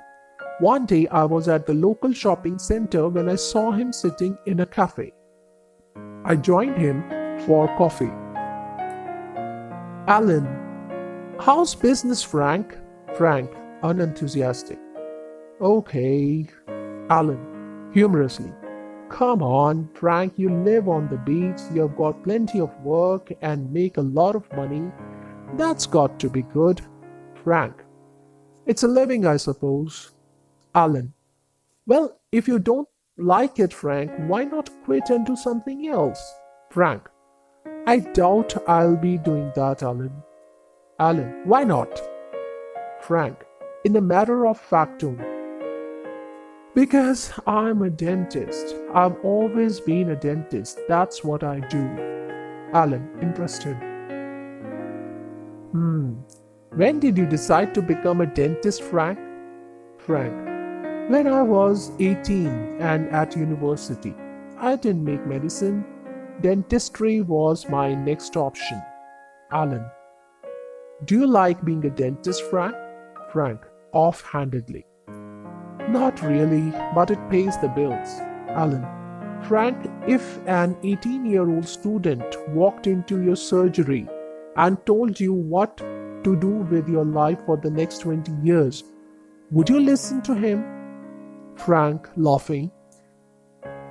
One day I was at the local shopping center when I saw him sitting in a cafe. I joined him for coffee. Allan, how's business, Frank? Frank, unenthusiastic. Okay. Allan, humorously. Come on, Frank, you live on the beach, you've got plenty of work and make a lot of money. That's got to be good. Frank, it's a living, I suppose. Allan, well, if you don't like it, Frank, why not quit and do something else? Frank, I doubt I'll be doing that, Allan. Allan, why not? Frank, in a matter of fact tone. Because I'm a dentist. I've always been a dentist. That's what I do. Allan, interested. When did you decide to become a dentist, Frank? Frank, when I was 18 and at university. I didn't make medicine. Dentistry was my next option. Allan, do you like being a dentist, Frank? Frank, offhandedly. Not really, but it pays the bills. Allan, Frank, if an 18-year-old student walked into your surgery and told you what to do with your life for the next 20 years, would you listen to him? Frank, laughing.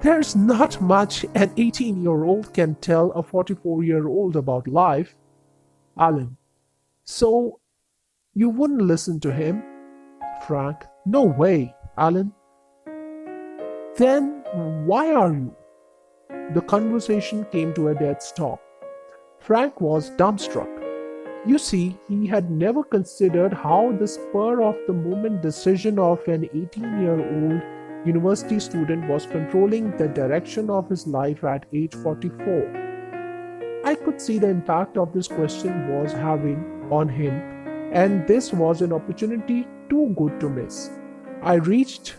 There's not much an 18-year-old can tell a 44-year-old about life. Allan, so you wouldn't listen to him? Frank, no way, Allan. Then why are you? The conversation came to a dead stop. Frank was dumbstruck. You see, he had never considered how the spur of the moment decision of an 18-year-old university student was controlling the direction of his life at age 44. I could see the impact of this question was having on him, and this was an opportunity too good to miss. I reached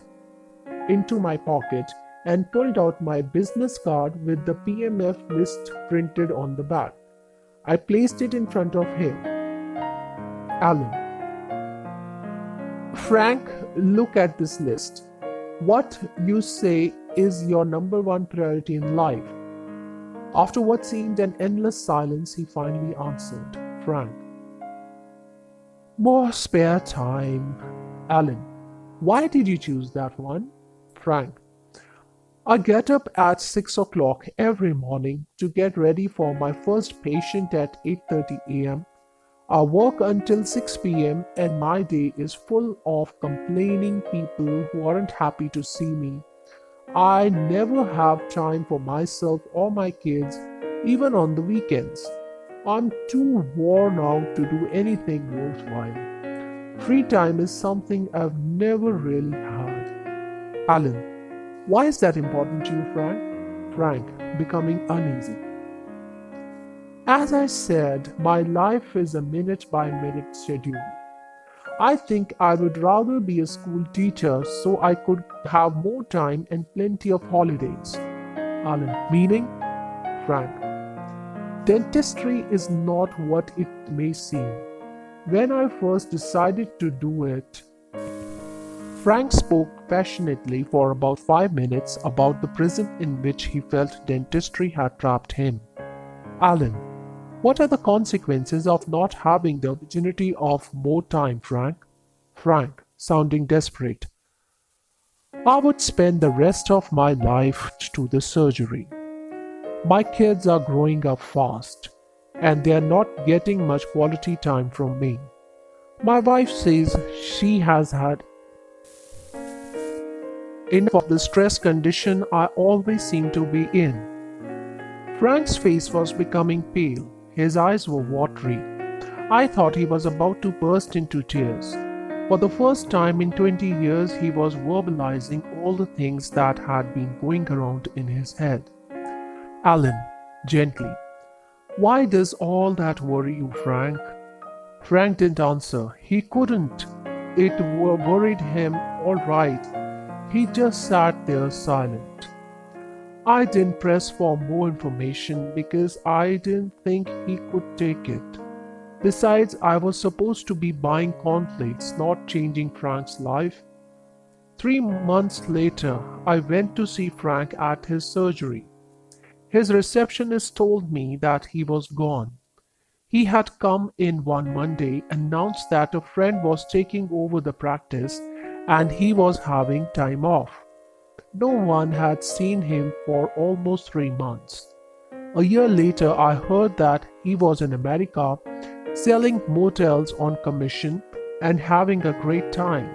into my pocket and pulled out my business card with the PMF list printed on the back. I placed it in front of him. Allan, Frank, look at this list. What you say is your number one priority in life? After what seemed an endless silence, he finally answered, Frank. More spare time. Allan, why did you choose that one? Frank, I get up at 6 o'clock every morning to get ready for my first patient at 8:30 a.m. I work until 6 p.m. and my day is full of complaining people who aren't happy to see me. I never have time for myself or my kids, even on the weekends. I'm too worn out to do anything worthwhile. Free time is something I've never really had. Allan, why is that important to you, Frank? Frank, becoming uneasy. As I said, my life is a minute by minute schedule. I think I would rather be a school teacher so I could have more time and plenty of holidays. Allan, meaning? Frank, dentistry is not what it may seem. When I first decided to do it, Frank spoke passionately for about 5 minutes about the prison in which he felt dentistry had trapped him. Allan, what are the consequences of not having the opportunity of more time, Frank? Frank, sounding desperate. I would spend the rest of my life to the surgery. My kids are growing up fast, and they are not getting much quality time from me. My wife says she has had enough of the stress condition I always seem to be in. Frank's face was becoming pale. His eyes were watery. I thought he was about to burst into tears. For the first time in 20 years, he was verbalizing all the things that had been going around in his head. Allan, gently, why does all that worry you, Frank? Frank didn't answer. He couldn't. It worried him, all right. He just sat there silent. I didn't press for more information because I didn't think he could take it. Besides, I was supposed to be buying cornflakes, not changing Frank's life. 3 months later, I went to see Frank at his surgery. His receptionist told me that he was gone. He had come in one Monday, announced that a friend was taking over the practice and he was having time off. No one had seen him for almost 3 months. A year later, I heard that he was in America selling motels on commission and having a great time.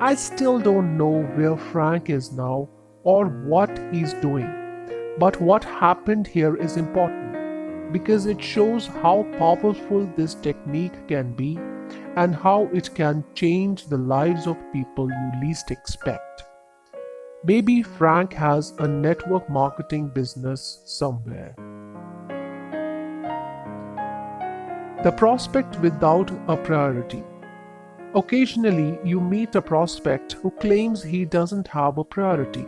I still don't know where Frank is now or what he's doing, but what happened here is important because it shows how powerful this technique can be and how it can change the lives of people you least expect. Maybe Frank has a network marketing business somewhere. The prospect without a priority. Occasionally, you meet a prospect who claims he doesn't have a priority.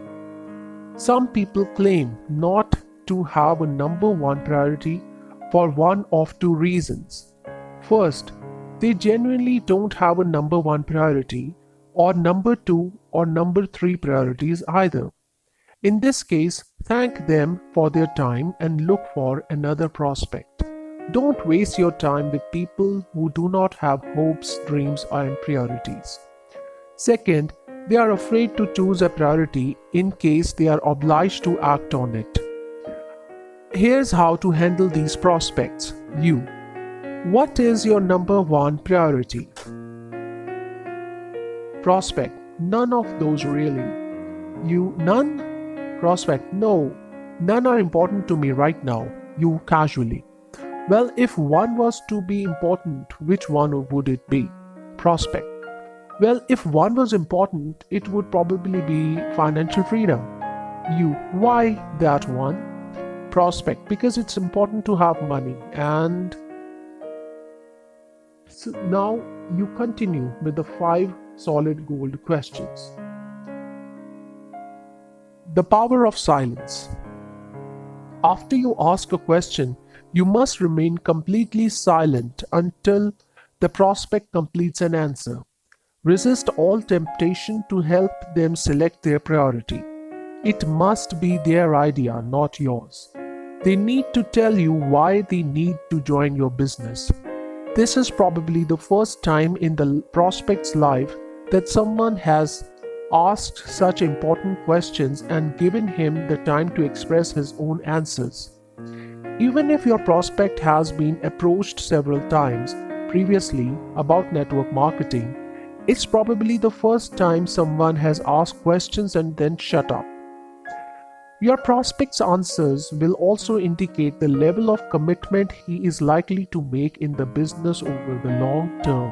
Some people claim not to have a number one priority for one of two reasons. First, they genuinely don't have a number one priority, or number two or number three priorities either. In this case, thank them for their time and look for another prospect. Don't waste your time with people who do not have hopes, dreams, and priorities. Second, they are afraid to choose a priority in case they are obliged to act on it. Here's how to handle these prospects. You. What is your number one priority? Prospect. None of those really. You. None? Prospect. No. None are important to me right now. You casually. Well, if one was to be important, which one would it be? Prospect. Well, if one was important, it would probably be financial freedom. You. Why that one? Prospect. Because it's important to have money. And so now you continue with the 5 solid gold questions. The power of silence. After you ask a question, you must remain completely silent until the prospect completes an answer. Resist all temptation to help them select their priority. It must be their idea, not yours. They need to tell you why they need to join your business. This is probably the first time in the prospect's life that someone has asked such important questions and given him the time to express his own answers. Even if your prospect has been approached several times previously about network marketing, it's probably the first time someone has asked questions and then shut up. Your prospect's answers will also indicate the level of commitment he is likely to make in the business over the long term.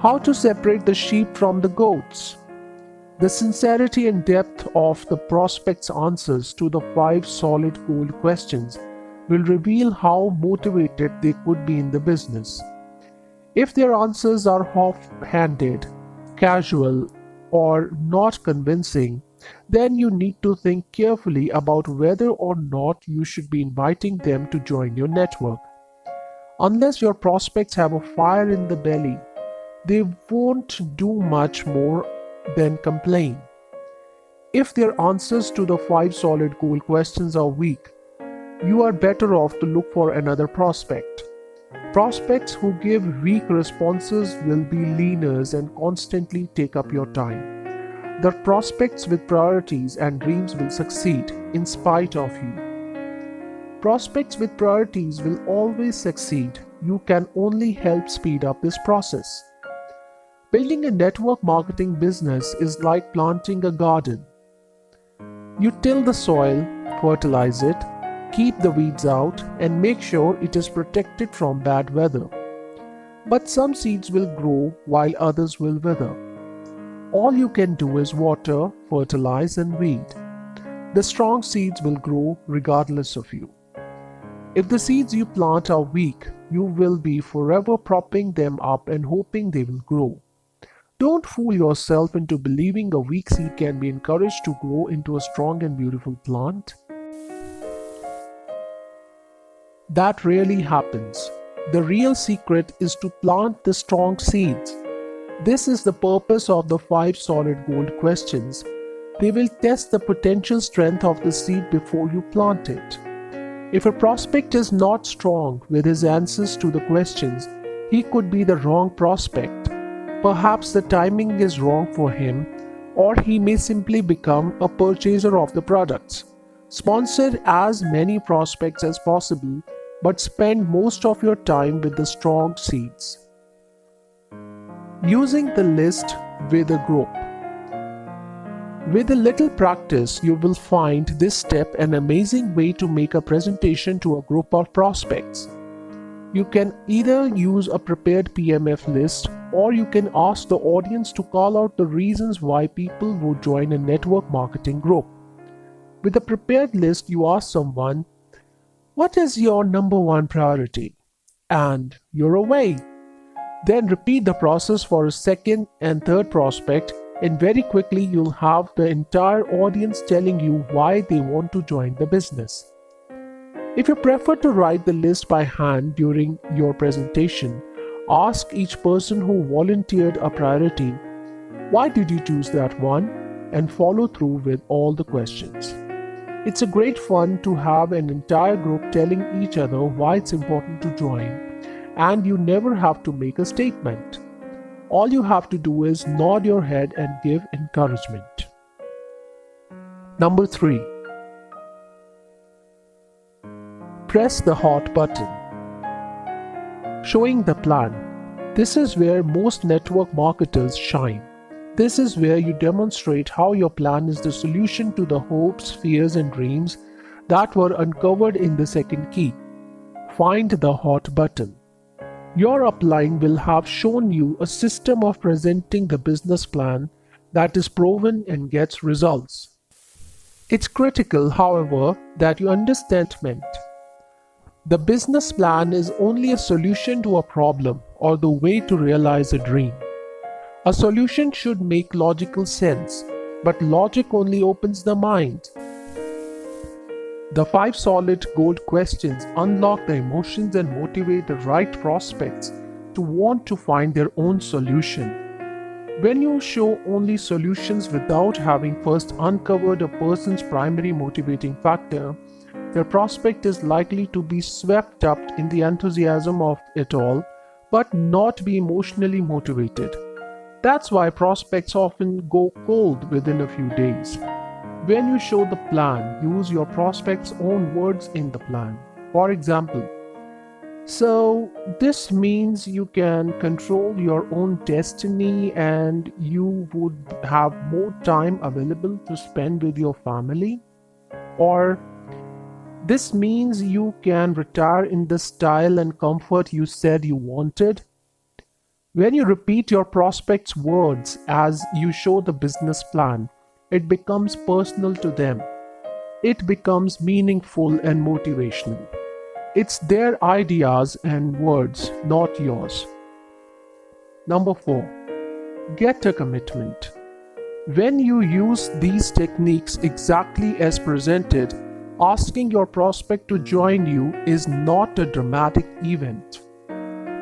How to separate the sheep from the goats? The sincerity and depth of the prospect's answers to the 5 solid gold questions will reveal how motivated they could be in the business. If their answers are half-handed, casual, or not convincing, then you need to think carefully about whether or not you should be inviting them to join your network. Unless your prospects have a fire in the belly, they won't do much more than complain. If their answers to the 5 solid gold questions are weak, you are better off to look for another prospect. Prospects who give weak responses will be leaners and constantly take up your time. The prospects with priorities and dreams will succeed in spite of you. Prospects with priorities will always succeed. You can only help speed up this process. Building a network marketing business is like planting a garden. You till the soil, fertilize it, keep the weeds out, and make sure it is protected from bad weather. But some seeds will grow while others will wither. All you can do is water, fertilize, and weed. The strong seeds will grow regardless of you. If the seeds you plant are weak, you will be forever propping them up and hoping they will grow. Don't fool yourself into believing a weak seed can be encouraged to grow into a strong and beautiful plant. That rarely happens. The real secret is to plant the strong seeds. This is the purpose of the 5 solid gold questions. They will test the potential strength of the seed before you plant it. If a prospect is not strong with his answers to the questions, he could be the wrong prospect. Perhaps the timing is wrong for him, or he may simply become a purchaser of the products. Sponsor as many prospects as possible, but spend most of your time with the strong seeds. Using the list with a group. With a little practice, you will find this step an amazing way to make a presentation to a group of prospects. You can either use a prepared PMF list, or you can ask the audience to call out the reasons why people would join a network marketing group. With a prepared list, you ask someone, "What is your number one priority?" And you're away. Then repeat the process for a second and third prospect, and very quickly you'll have the entire audience telling you why they want to join the business. If you prefer to write the list by hand during your presentation, ask each person who volunteered a priority, "Why did you choose that one?" and follow through with all the questions. It's a great fun to have an entire group telling each other why it's important to join, and you never have to make a statement. All you have to do is nod your head and give encouragement. Number 3. Press the hot button. Showing the plan. This is where most network marketers shine. This is where you demonstrate how your plan is the solution to the hopes, fears, and dreams that were uncovered in the second key. Find the hot button. Your upline will have shown you a system of presenting the business plan that is proven and gets results. It's critical, however, that you understand meant. The business plan is only a solution to a problem or the way to realize a dream. A solution should make logical sense, but logic only opens the mind. The 5 solid gold questions unlock the emotions and motivate the right prospects to want to find their own solution. When you show only solutions without having first uncovered a person's primary motivating factor, the prospect is likely to be swept up in the enthusiasm of it all, but not be emotionally motivated. That's why prospects often go cold within a few days. When you show the plan, use your prospect's own words in the plan. For example, so this means you can control your own destiny and you would have more time available to spend with your family. Or this means you can retire in the style and comfort you said you wanted. When you repeat your prospect's words as you show the business plan, it becomes personal to them. It becomes meaningful and motivational. It's their ideas and words, not yours. Number 4. Get a commitment. When you use these techniques exactly as presented, asking your prospect to join you is not a dramatic event.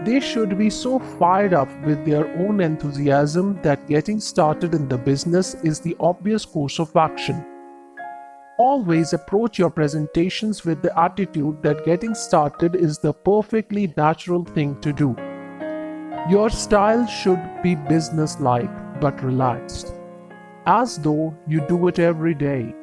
They should be so fired up with their own enthusiasm that getting started in the business is the obvious course of action. Always approach your presentations with the attitude that getting started is the perfectly natural thing to do. Your style should be business-like but relaxed, as though you do it every day.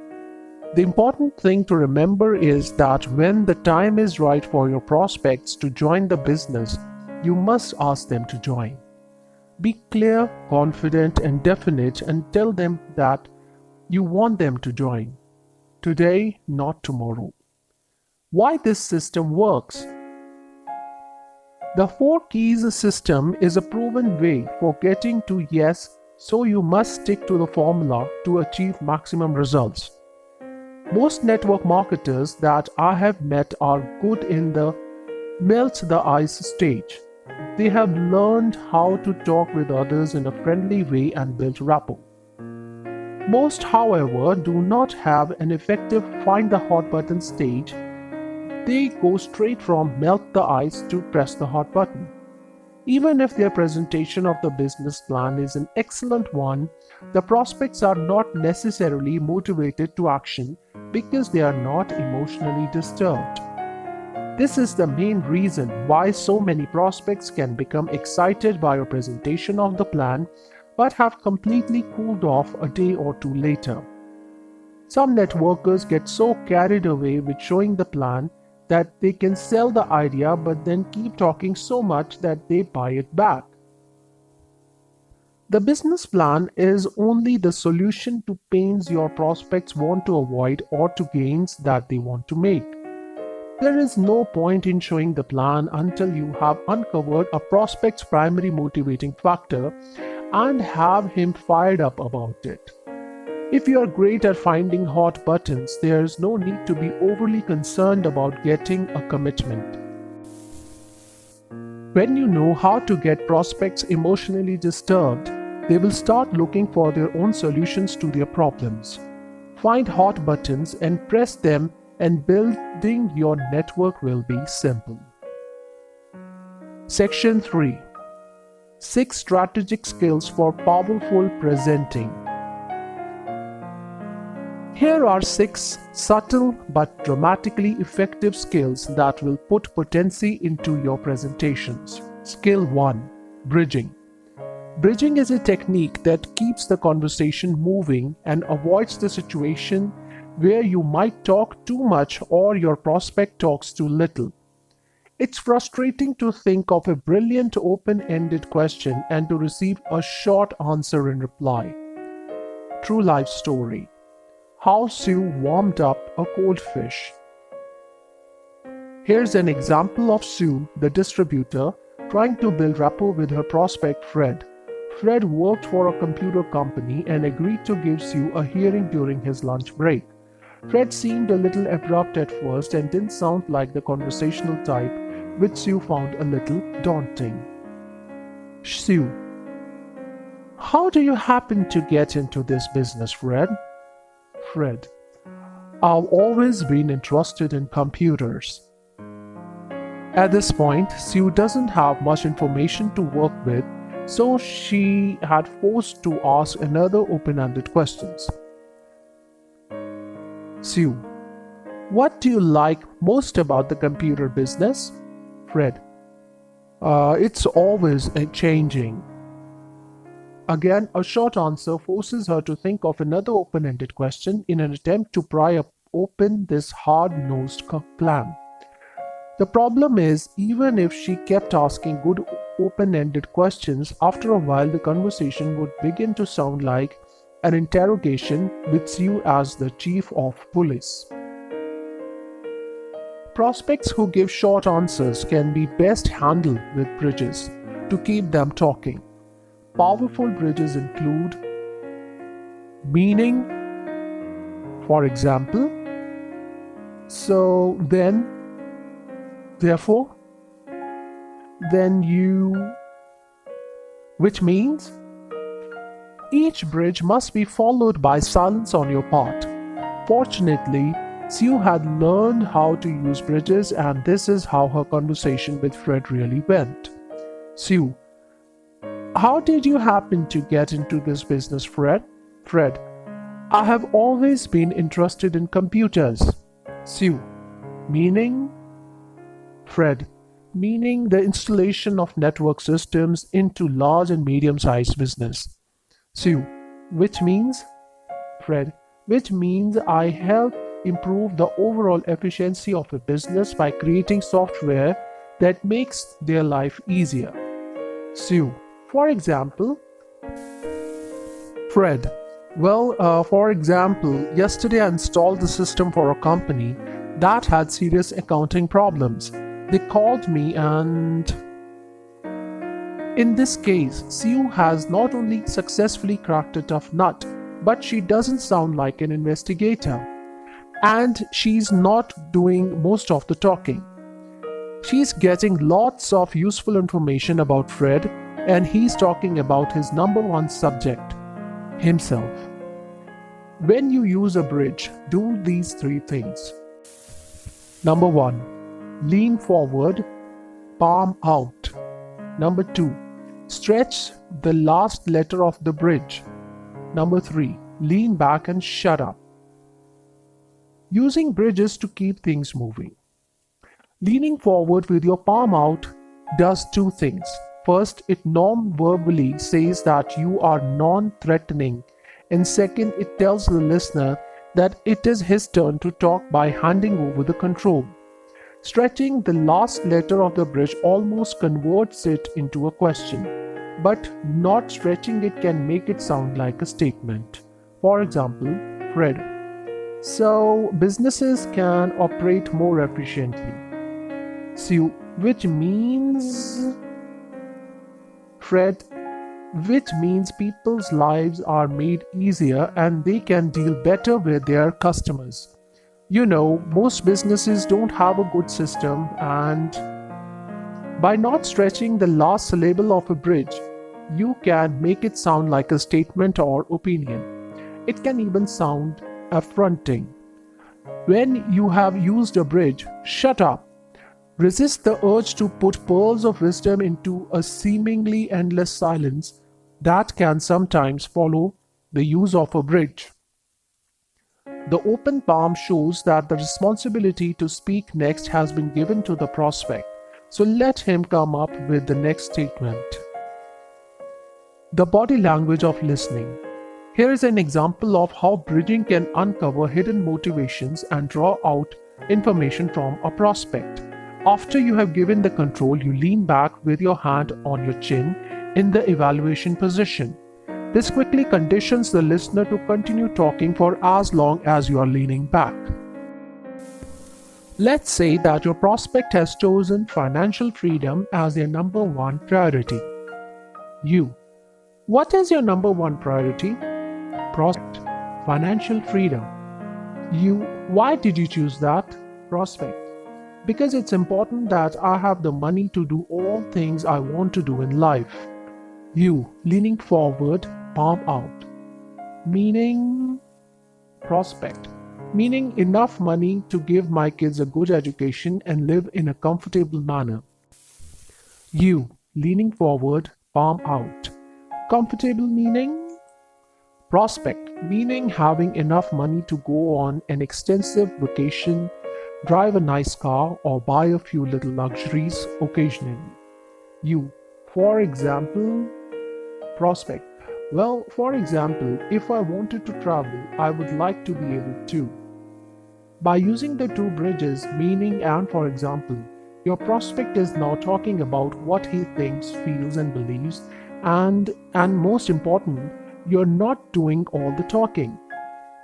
The important thing to remember is that when the time is right for your prospects to join the business, you must ask them to join. Be clear, confident, and definite and tell them that you want them to join. Today, not tomorrow. Why this system works? The 4 keys system is a proven way for getting to yes, so you must stick to the formula to achieve maximum results. Most network marketers that I have met are good in the melt the ice stage. They have learned how to talk with others in a friendly way and build rapport. Most, however, do not have an effective find the hot button stage. They go straight from melt the ice to press the hot button. Even if their presentation of the business plan is an excellent one, the prospects are not necessarily motivated to action because they are not emotionally disturbed. This is the main reason why so many prospects can become excited by your presentation of the plan but have completely cooled off a day or two later. Some networkers get so carried away with showing the plan that they can sell the idea but then keep talking so much that they buy it back. The business plan is only the solution to pains your prospects want to avoid or to gains that they want to make. There is no point in showing the plan until you have uncovered a prospect's primary motivating factor and have him fired up about it. If you are great at finding hot buttons, there is no need to be overly concerned about getting a commitment. When you know how to get prospects emotionally disturbed, they will start looking for their own solutions to their problems. Find hot buttons and press them, and building your network will be simple. Section 3. 6 strategic skills for powerful presenting. Here are 6 subtle but dramatically effective skills that will put potency into your presentations. Skill 1. Bridging. Bridging is a technique that keeps the conversation moving and avoids the situation where you might talk too much or your prospect talks too little. It's frustrating to think of a brilliant open-ended question and to receive a short answer in reply. True life story. How Sue warmed up a cold fish. Here's an example of Sue, the distributor, trying to build rapport with her prospect Fred. Fred worked for a computer company and agreed to give Sue a hearing during his lunch break. Fred seemed a little abrupt at first and didn't sound like the conversational type, which Sue found a little daunting. Sue: how do you happen to get into this business, Fred? Fred: I've always been interested in computers. At this point, Sue doesn't have much information to work with, so she had forced to ask another open-ended questions. Sue, what do you like most about the computer business? Fred, it's always changing. Again, a short answer forces her to think of another open-ended question in an attempt to pry open this hard-nosed plan. The problem is, even if she kept asking good open-ended questions, after a while the conversation would begin to sound like an interrogation with Sue as the chief of police. Prospects who give short answers can be best handled with bridges to keep them talking. Powerful bridges include meaning, for example, so then, therefore, then you, which means each bridge must be followed by silence on your part. Fortunately, Sue had learned how to use bridges, and this is how her conversation with Fred really went. Sue, how did you happen to get into this business, Fred? Fred, I have always been interested in computers. Sue, meaning? Fred, meaning the installation of network systems into large and medium-sized business. Sue, which means? Fred, which means I help improve the overall efficiency of a business by creating software that makes their life easier. Sue, for example? Fred, well, for example, yesterday I installed the system for a company that had serious accounting problems. They called me, and in this case, Sue has not only successfully cracked a tough nut, but she doesn't sound like an investigator. And she's not doing most of the talking. She's getting lots of useful information about Fred, and he's talking about his number one subject, himself. When you use a bridge, do these three things. Number 1, lean forward, palm out. Number 2, stretch the last letter of the bridge. Number 3, lean back and shut up. Using bridges to keep things moving. Leaning forward with your palm out does two things. First, it non-verbally says that you are non-threatening, and second, it tells the listener that it is his turn to talk by handing over the control. Stretching the last letter of the bridge almost converts it into a question, but not stretching it can make it sound like a statement. For example, Fred, so businesses can operate more efficiently. Sue, which means? Fred, which means people's lives are made easier and they can deal better with their customers. You know, most businesses don't have a good system, and by not stretching the last syllable of a bridge, you can make it sound like a statement or opinion. It can even sound affronting. When you have used a bridge, shut up. Resist the urge to put pearls of wisdom into a seemingly endless silence that can sometimes follow the use of a bridge. The open palm shows that the responsibility to speak next has been given to the prospect, so let him come up with the next statement. The body language of listening. Here is an example of how bridging can uncover hidden motivations and draw out information from a prospect. After you have given the control, you lean back with your hand on your chin in the evaluation position. This quickly conditions the listener to continue talking for as long as you are leaning back. Let's say that your prospect has chosen financial freedom as their number one priority. You. What is your number one priority? Prospect. Financial freedom. You. Why did you choose that? Prospect. Because it's important that I have the money to do all things I want to do in life. You. Leaning forward, palm out. Meaning? Prospect. meaning enough money to give my kids a good education and live in a comfortable manner. U. Leaning forward, palm out. Comfortable meaning prospect, meaning having enough money to go on an extensive vacation, drive a nice car, or buy a few little luxuries occasionally. U. For example, prospect. Well, for example, if I wanted to travel, I would like to be able to. By using the two bridges, meaning and for example, your prospect is now talking about what he thinks, feels, and believes, and most important, you're not doing all the talking.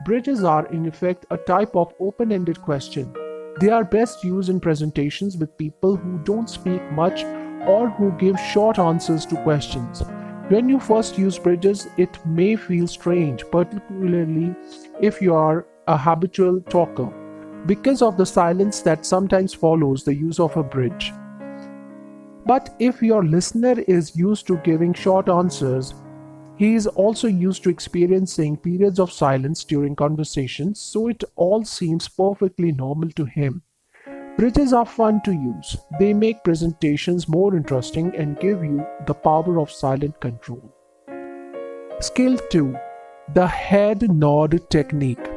Bridges are in effect a type of open-ended question. They are best used in presentations with people who don't speak much or who give short answers to questions. When you first use bridges, it may feel strange, particularly if you are a habitual talker, because of the silence that sometimes follows the use of a bridge. But if your listener is used to giving short answers, he is also used to experiencing periods of silence during conversations, so it all seems perfectly normal to him. Bridges are fun to use. They make presentations more interesting and give you the power of silent control. Skill 2. The head nod technique.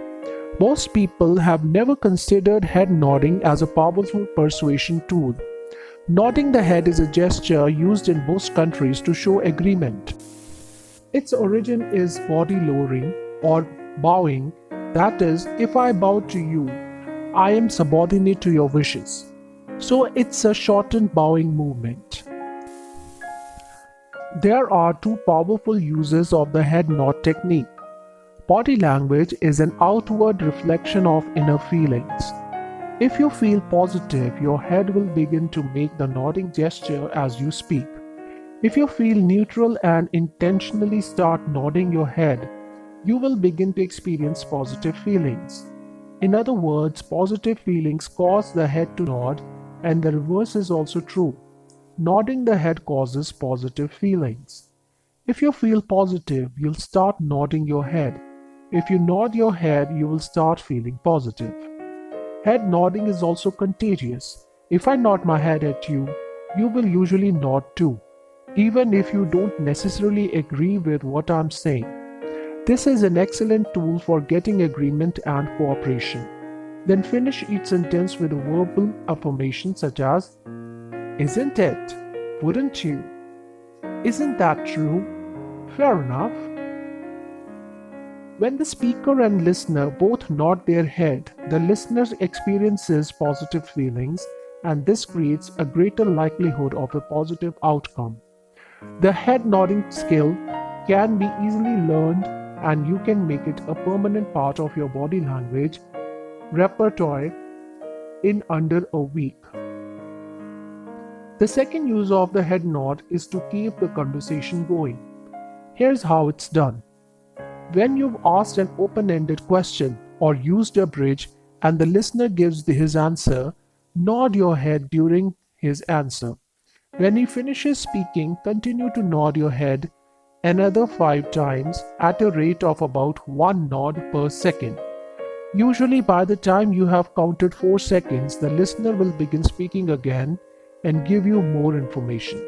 Most people have never considered head nodding as a powerful persuasion tool. Nodding the head is a gesture used in most countries to show agreement. Its origin is body lowering or bowing. That is, if I bow to you, I am subordinate to your wishes. So it's a shortened bowing movement. There are two powerful uses of the head nod technique. Body language is an outward reflection of inner feelings. If you feel positive, your head will begin to make the nodding gesture as you speak. If you feel neutral and intentionally start nodding your head, you will begin to experience positive feelings. In other words, positive feelings cause the head to nod, and the reverse is also true. Nodding the head causes positive feelings. If you feel positive, you'll start nodding your head. If you nod your head, you will start feeling positive. Head nodding is also contagious. If I nod my head at you, you will usually nod too, even if you don't necessarily agree with what I'm saying. This is an excellent tool for getting agreement and cooperation. Then finish each sentence with a verbal affirmation such as, "Isn't it? Wouldn't you? Isn't that true? Fair enough." When the speaker and listener both nod their head, the listener experiences positive feelings, and this creates a greater likelihood of a positive outcome. The head nodding skill can be easily learned, and you can make it a permanent part of your body language repertoire in under a week. The second use of the head nod is to keep the conversation going. Here's how it's done. When you've asked an open-ended question or used a bridge and the listener gives his answer, nod your head during his answer. When he finishes speaking, continue to nod your head another 5 times at a rate of about 1 nod per second. Usually by the time you have counted 4 seconds, the listener will begin speaking again and give you more information.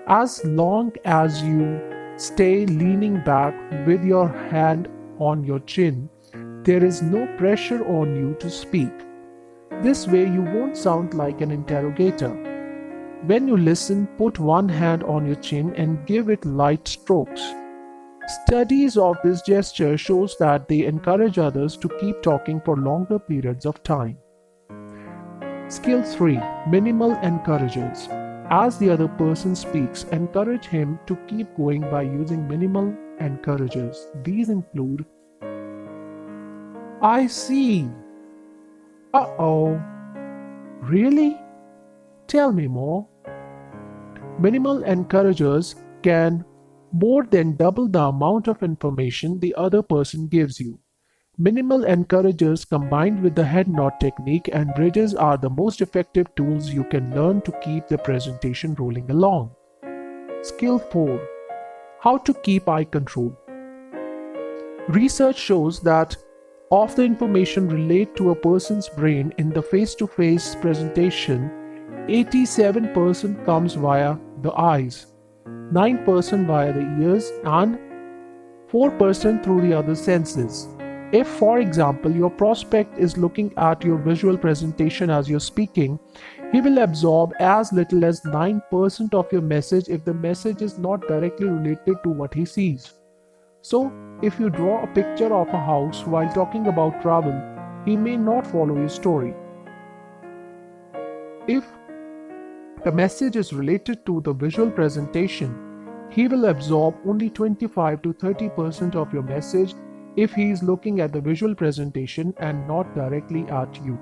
As long as you stay leaning back with your hand on your chin, there is no pressure on you to speak. This way you won't sound like an interrogator. When you listen, put one hand on your chin and give it light strokes. Studies of this gesture shows that they encourage others to keep talking for longer periods of time. Skill 3. Minimal encouragers. As the other person speaks, encourage him to keep going by using minimal encouragers. These include, "I see," "Uh-oh," "Really? Tell me more." Minimal encouragers can more than double the amount of information the other person gives you. Minimal encouragers combined with the head nod technique and bridges are the most effective tools you can learn to keep the presentation rolling along. Skill 4. How to keep eye control. Research shows that of the information relayed to a person's brain in the face-to-face presentation, 87% comes via the eyes, 9% via the ears, and 4% through the other senses. If, for example, your prospect is looking at your visual presentation as you're speaking, he will absorb as little as 9% of your message if the message is not directly related to what he sees. So, if you draw a picture of a house while talking about travel, he may not follow your story. If the message is related to the visual presentation, he will absorb only 25 to 30% of your message if he is looking at the visual presentation and not directly at you.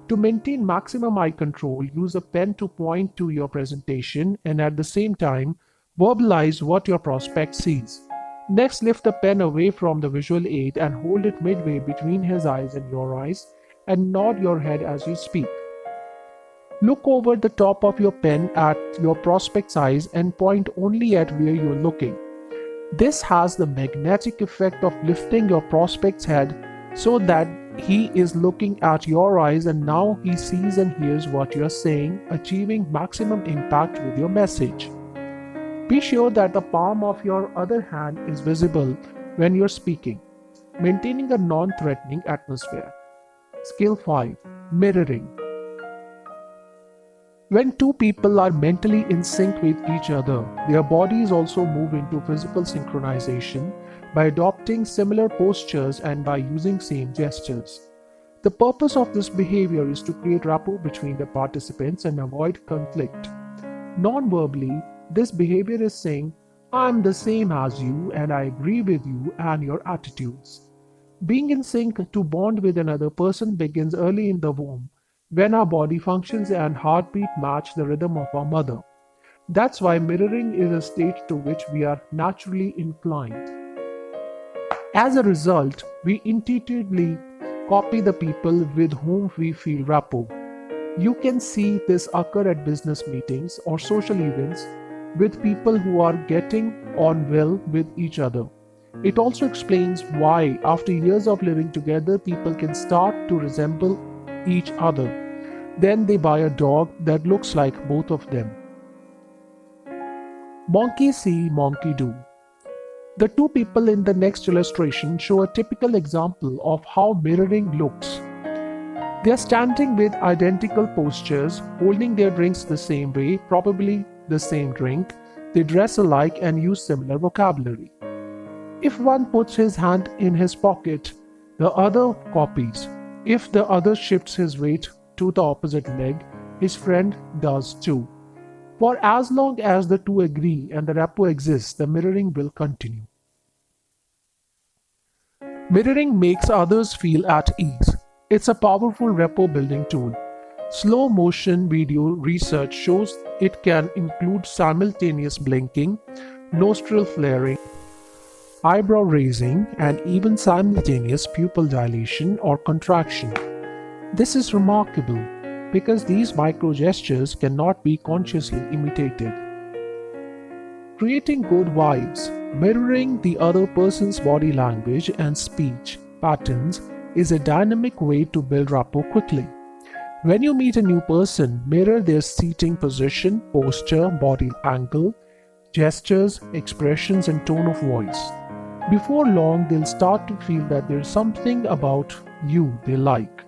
To maintain maximum eye control, use a pen to point to your presentation and at the same time verbalize what your prospect sees. Next, lift the pen away from the visual aid and hold it midway between his eyes and your eyes and nod your head as you speak. Look over the top of your pen at your prospect's eyes and point only at where you're looking. This has the magnetic effect of lifting your prospect's head so that he is looking at your eyes and now he sees and hears what you're saying, achieving maximum impact with your message. Be sure that the palm of your other hand is visible when you're speaking, maintaining a non-threatening atmosphere. Skill 5. Mirroring. When two people are mentally in sync with each other, their bodies also move into physical synchronization by adopting similar postures and by using same gestures. The purpose of this behavior is to create rapport between the participants and avoid conflict. Non-verbally, this behavior is saying, "I'm the same as you and I agree with you and your attitudes." Being in sync to bond with another person begins early in the womb, when our body functions and heartbeat match the rhythm of our mother. That's why mirroring is a state to which we are naturally inclined. As a result, we intuitively copy the people with whom we feel rapport. You can see this occur at business meetings or social events with people who are getting on well with each other. It also explains why, after years of living together, people can start to resemble each other. Then they buy a dog that looks like both of them. Monkey see, monkey do. The two people in the next illustration show a typical example of how mirroring looks. They are standing with identical postures, holding their drinks the same way, probably the same drink. They dress alike and use similar vocabulary. If one puts his hand in his pocket, the other copies. If the other shifts his weight to the opposite leg, his friend does too. For as long as the two agree and the rapport exists, the mirroring will continue. Mirroring makes others feel at ease. It's a powerful rapport building tool. Slow motion video research shows it can include simultaneous blinking, nostril flaring, eyebrow raising, and even simultaneous pupil dilation or contraction. This is remarkable because these micro gestures cannot be consciously imitated. Creating good vibes. Mirroring the other person's body language and speech patterns is a dynamic way to build rapport quickly. When you meet a new person, mirror their seating position, posture, body angle, gestures, expressions, and tone of voice. Before long, they'll start to feel that there's something about you they like.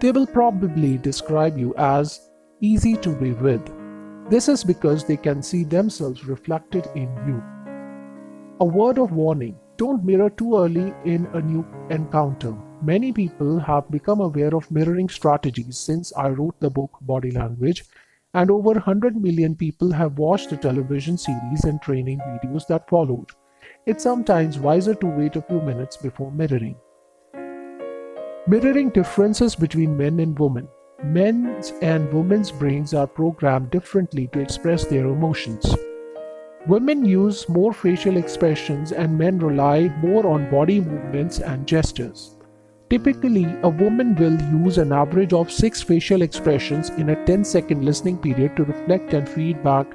They will probably describe you as easy to be with. This is because they can see themselves reflected in you. A word of warning: don't mirror too early in a new encounter. Many people have become aware of mirroring strategies since I wrote the book Body Language, and over 100 million people have watched the television series and training videos that followed. It's sometimes wiser to wait a few minutes before mirroring. Mirroring differences between men and women. Men's and women's brains are programmed differently to express their emotions. Women use more facial expressions and men rely more on body movements and gestures. Typically, a woman will use an average of 6 facial expressions in a 10-second listening period to reflect and feed back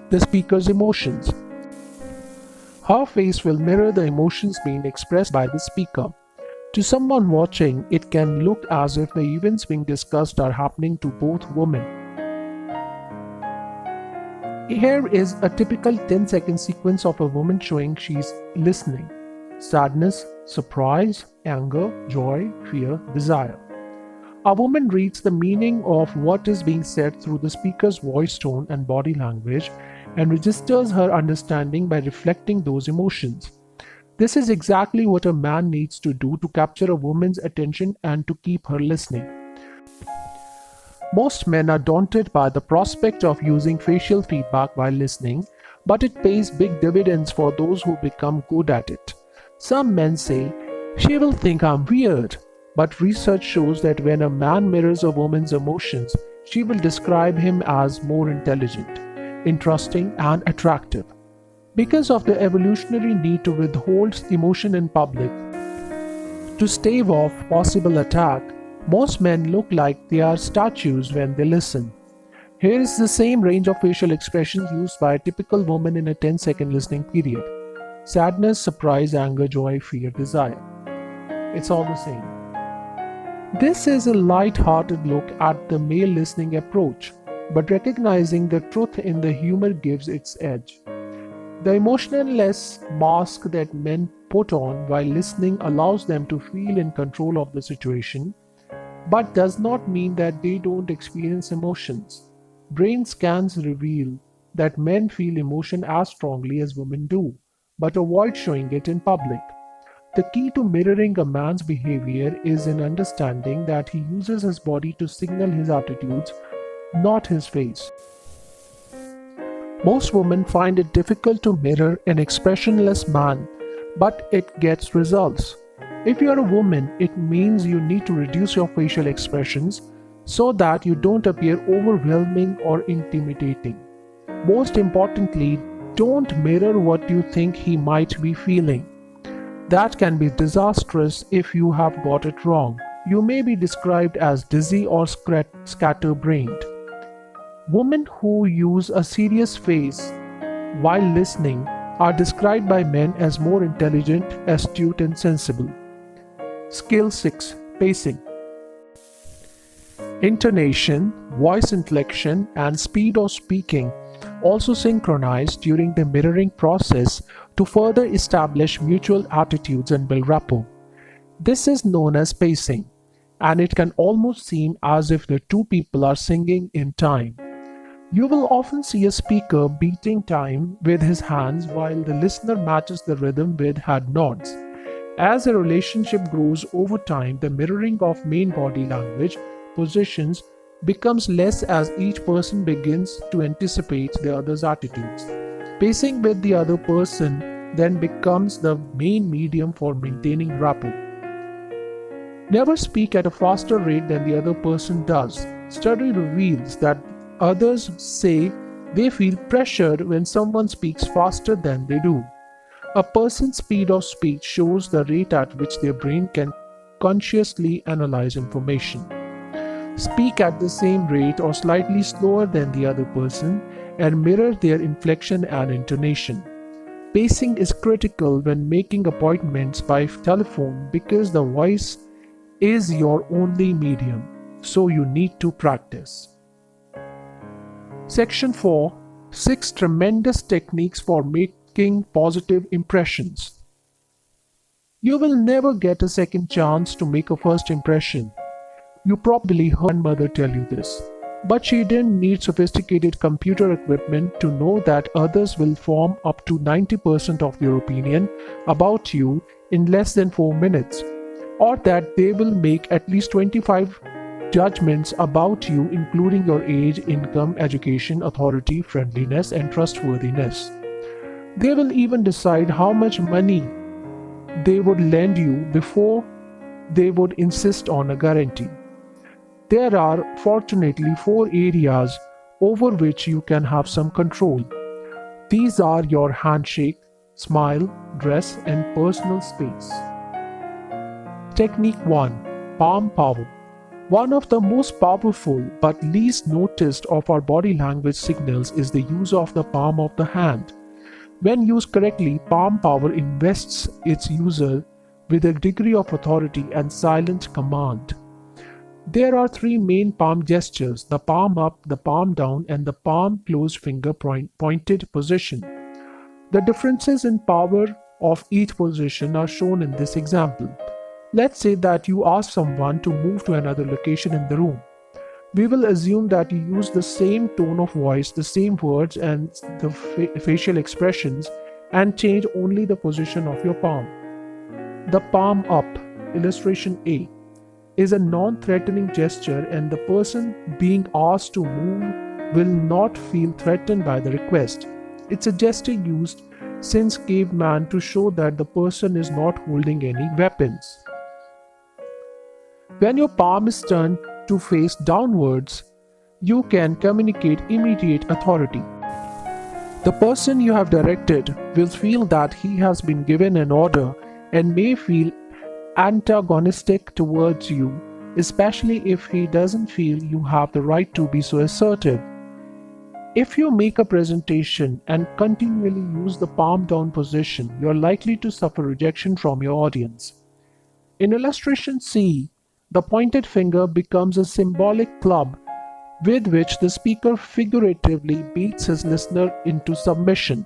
the speaker's emotions. Her face will mirror the emotions being expressed by the speaker. To someone watching, it can look as if the events being discussed are happening to both women. Here is a typical 10-second sequence of a woman showing she's listening. Sadness, surprise, anger, joy, fear, desire. A woman reads the meaning of what is being said through the speaker's voice tone and body language and registers her understanding by reflecting those emotions. This is exactly what a man needs to do to capture a woman's attention and to keep her listening. Most men are daunted by the prospect of using facial feedback while listening, but it pays big dividends for those who become good at it. Some men say, "She will think I'm weird," but research shows that when a man mirrors a woman's emotions, she will describe him as more intelligent, interesting, and attractive. Because of the evolutionary need to withhold emotion in public, to stave off possible attack, most men look like they are statues when they listen. Here is the same range of facial expressions used by a typical woman in a 10-second listening period. Sadness, surprise, anger, joy, fear, desire. It's all the same. This is a light-hearted look at the male listening approach, but recognizing the truth in the humor gives its edge. The emotionless mask that men put on while listening allows them to feel in control of the situation, but does not mean that they don't experience emotions. Brain scans reveal that men feel emotion as strongly as women do, but avoid showing it in public. The key to mirroring a man's behavior is in understanding that he uses his body to signal his attitudes, not his face. Most women find it difficult to mirror an expressionless man, but it gets results. If you are a woman, it means you need to reduce your facial expressions so that you don't appear overwhelming or intimidating. Most importantly, don't mirror what you think he might be feeling. That can be disastrous if you have got it wrong. You may be described as dizzy or scatterbrained. Women who use a serious face while listening are described by men as more intelligent, astute, and sensible. Skill 6. Pacing. Intonation, voice inflection, and speed of speaking also synchronize during the mirroring process to further establish mutual attitudes and build rapport. This is known as pacing, and it can almost seem as if the two people are singing in time. You will often see a speaker beating time with his hands while the listener matches the rhythm with head nods. As a relationship grows over time, the mirroring of main body language positions becomes less as each person begins to anticipate the other's attitudes. Pacing with the other person then becomes the main medium for maintaining rapport. Never speak at a faster rate than the other person does. Study reveals that others say they feel pressured when someone speaks faster than they do. A person's speed of speech shows the rate at which their brain can consciously analyze information. Speak at the same rate or slightly slower than the other person and mirror their inflection and intonation. Pacing is critical when making appointments by telephone because the voice is your only medium, so you need to practice. Section 4. 6 tremendous techniques for making positive impressions. You will never get a second chance to make a first impression. You probably heard your grandmother tell you this, but she didn't need sophisticated computer equipment to know that others will form up to 90% of their opinion about you in less than 4 minutes, or that they will make at least 25 judgments about you, including your age, income, education, authority, friendliness, and trustworthiness. They will even decide how much money they would lend you before they would insist on a guarantee. There are fortunately 4 areas over which you can have some control. These are your handshake, smile, dress, and personal space. Technique 1. Palm power. One of the most powerful but least noticed of our body language signals is the use of the palm of the hand. When used correctly, palm power invests its user with a degree of authority and silent command. There are three main palm gestures: the palm up, the palm down, and the palm closed finger pointed position. The differences in power of each position are shown in this example. Let's say that you ask someone to move to another location in the room. We will assume that you use the same tone of voice, the same words, and the facial expressions, and change only the position of your palm. The palm up, illustration A, is a non-threatening gesture, and the person being asked to move will not feel threatened by the request. It's a gesture used since caveman to show that the person is not holding any weapons. When your palm is turned to face downwards, you can communicate immediate authority. The person you have directed will feel that he has been given an order and may feel antagonistic towards you, especially if he doesn't feel you have the right to be so assertive. If you make a presentation and continually use the palm down position, you are likely to suffer rejection from your audience. In illustration C, the pointed finger becomes a symbolic club with which the speaker figuratively beats his listener into submission.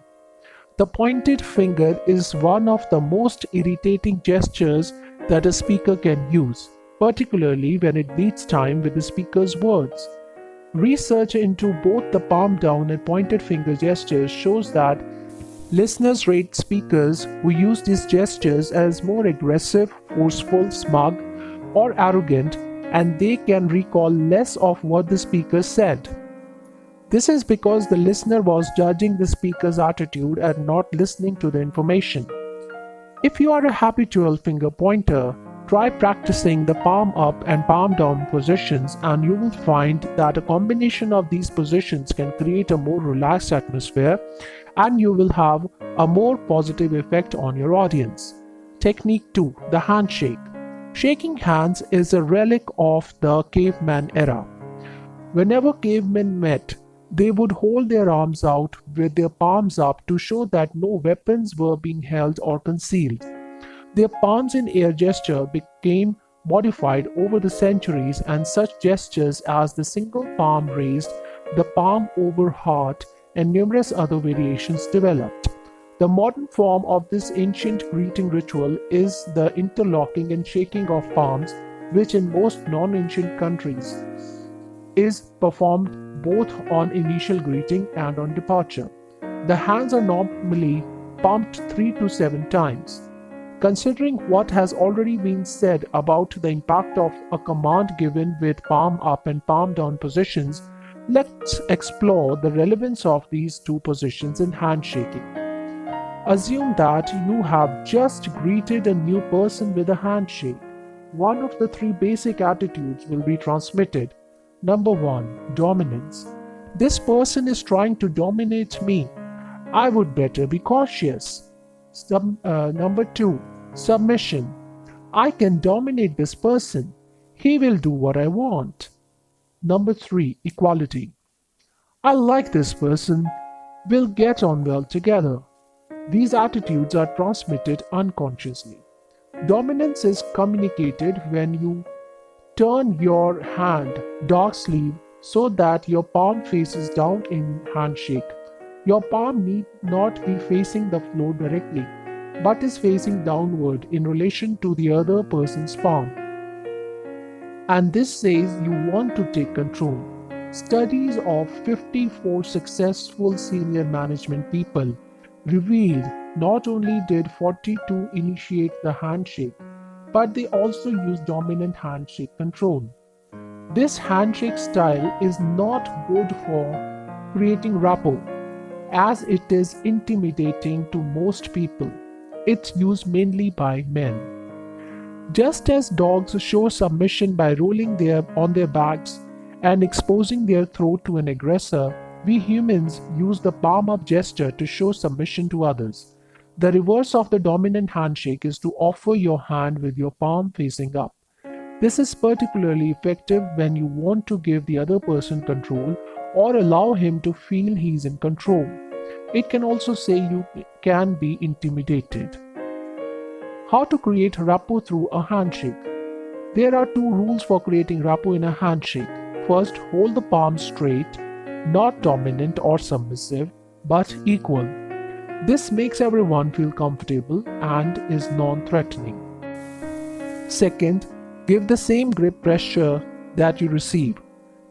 The pointed finger is one of the most irritating gestures that a speaker can use, particularly when it beats time with the speaker's words. Research into both the palm down and pointed finger gestures shows that listeners rate speakers who use these gestures as more aggressive, forceful, smug, or arrogant, and they can recall less of what the speaker said. This is because the listener was judging the speaker's attitude and not listening to the information. If you are a habitual finger pointer, try practicing the palm up and palm down positions, and you will find that a combination of these positions can create a more relaxed atmosphere, and you will have a more positive effect on your audience. Technique 2. The handshake. Shaking hands is a relic of the caveman era. Whenever cavemen met, they would hold their arms out with their palms up to show that no weapons were being held or concealed. Their palms in air gesture became modified over the centuries, and such gestures as the single palm raised, the palm over heart, and numerous other variations developed. The modern form of this ancient greeting ritual is the interlocking and shaking of palms, which in most non-ancient countries is performed both on initial greeting and on departure. The hands are normally pumped 3 to 7 times. Considering what has already been said about the impact of a command given with palm up and palm down positions, let's explore the relevance of these two positions in handshaking. Assume that you have just greeted a new person with a handshake. One of the three basic attitudes will be transmitted. Number 1. Dominance. This person is trying to dominate me. I would better be cautious. Number 2. Submission. I can dominate this person. He will do what I want. Number 3. Equality. I like this person. We'll get on well together. These attitudes are transmitted unconsciously. Dominance is communicated when you turn your hand dark sleeve so that your palm faces down in handshake. Your palm need not be facing the floor directly, but is facing downward in relation to the other person's palm. And this says you want to take control. Studies of 54 successful senior management people revealed not only did 42 initiate the handshake, but they also used dominant handshake control. This handshake style is not good for creating rapport, as it is intimidating to most people. It's used mainly by men. Just as dogs show submission by rolling on their backs and exposing their throat to an aggressor, we humans use the palm-up gesture to show submission to others. The reverse of the dominant handshake is to offer your hand with your palm facing up. This is particularly effective when you want to give the other person control or allow him to feel he's in control. It can also say you can be intimidated. How to create rapport through a handshake. There are two rules for creating rapport in a handshake. First, hold the palms straight, not dominant or submissive, but equal. This makes everyone feel comfortable and is non-threatening. Second, give the same grip pressure that you receive.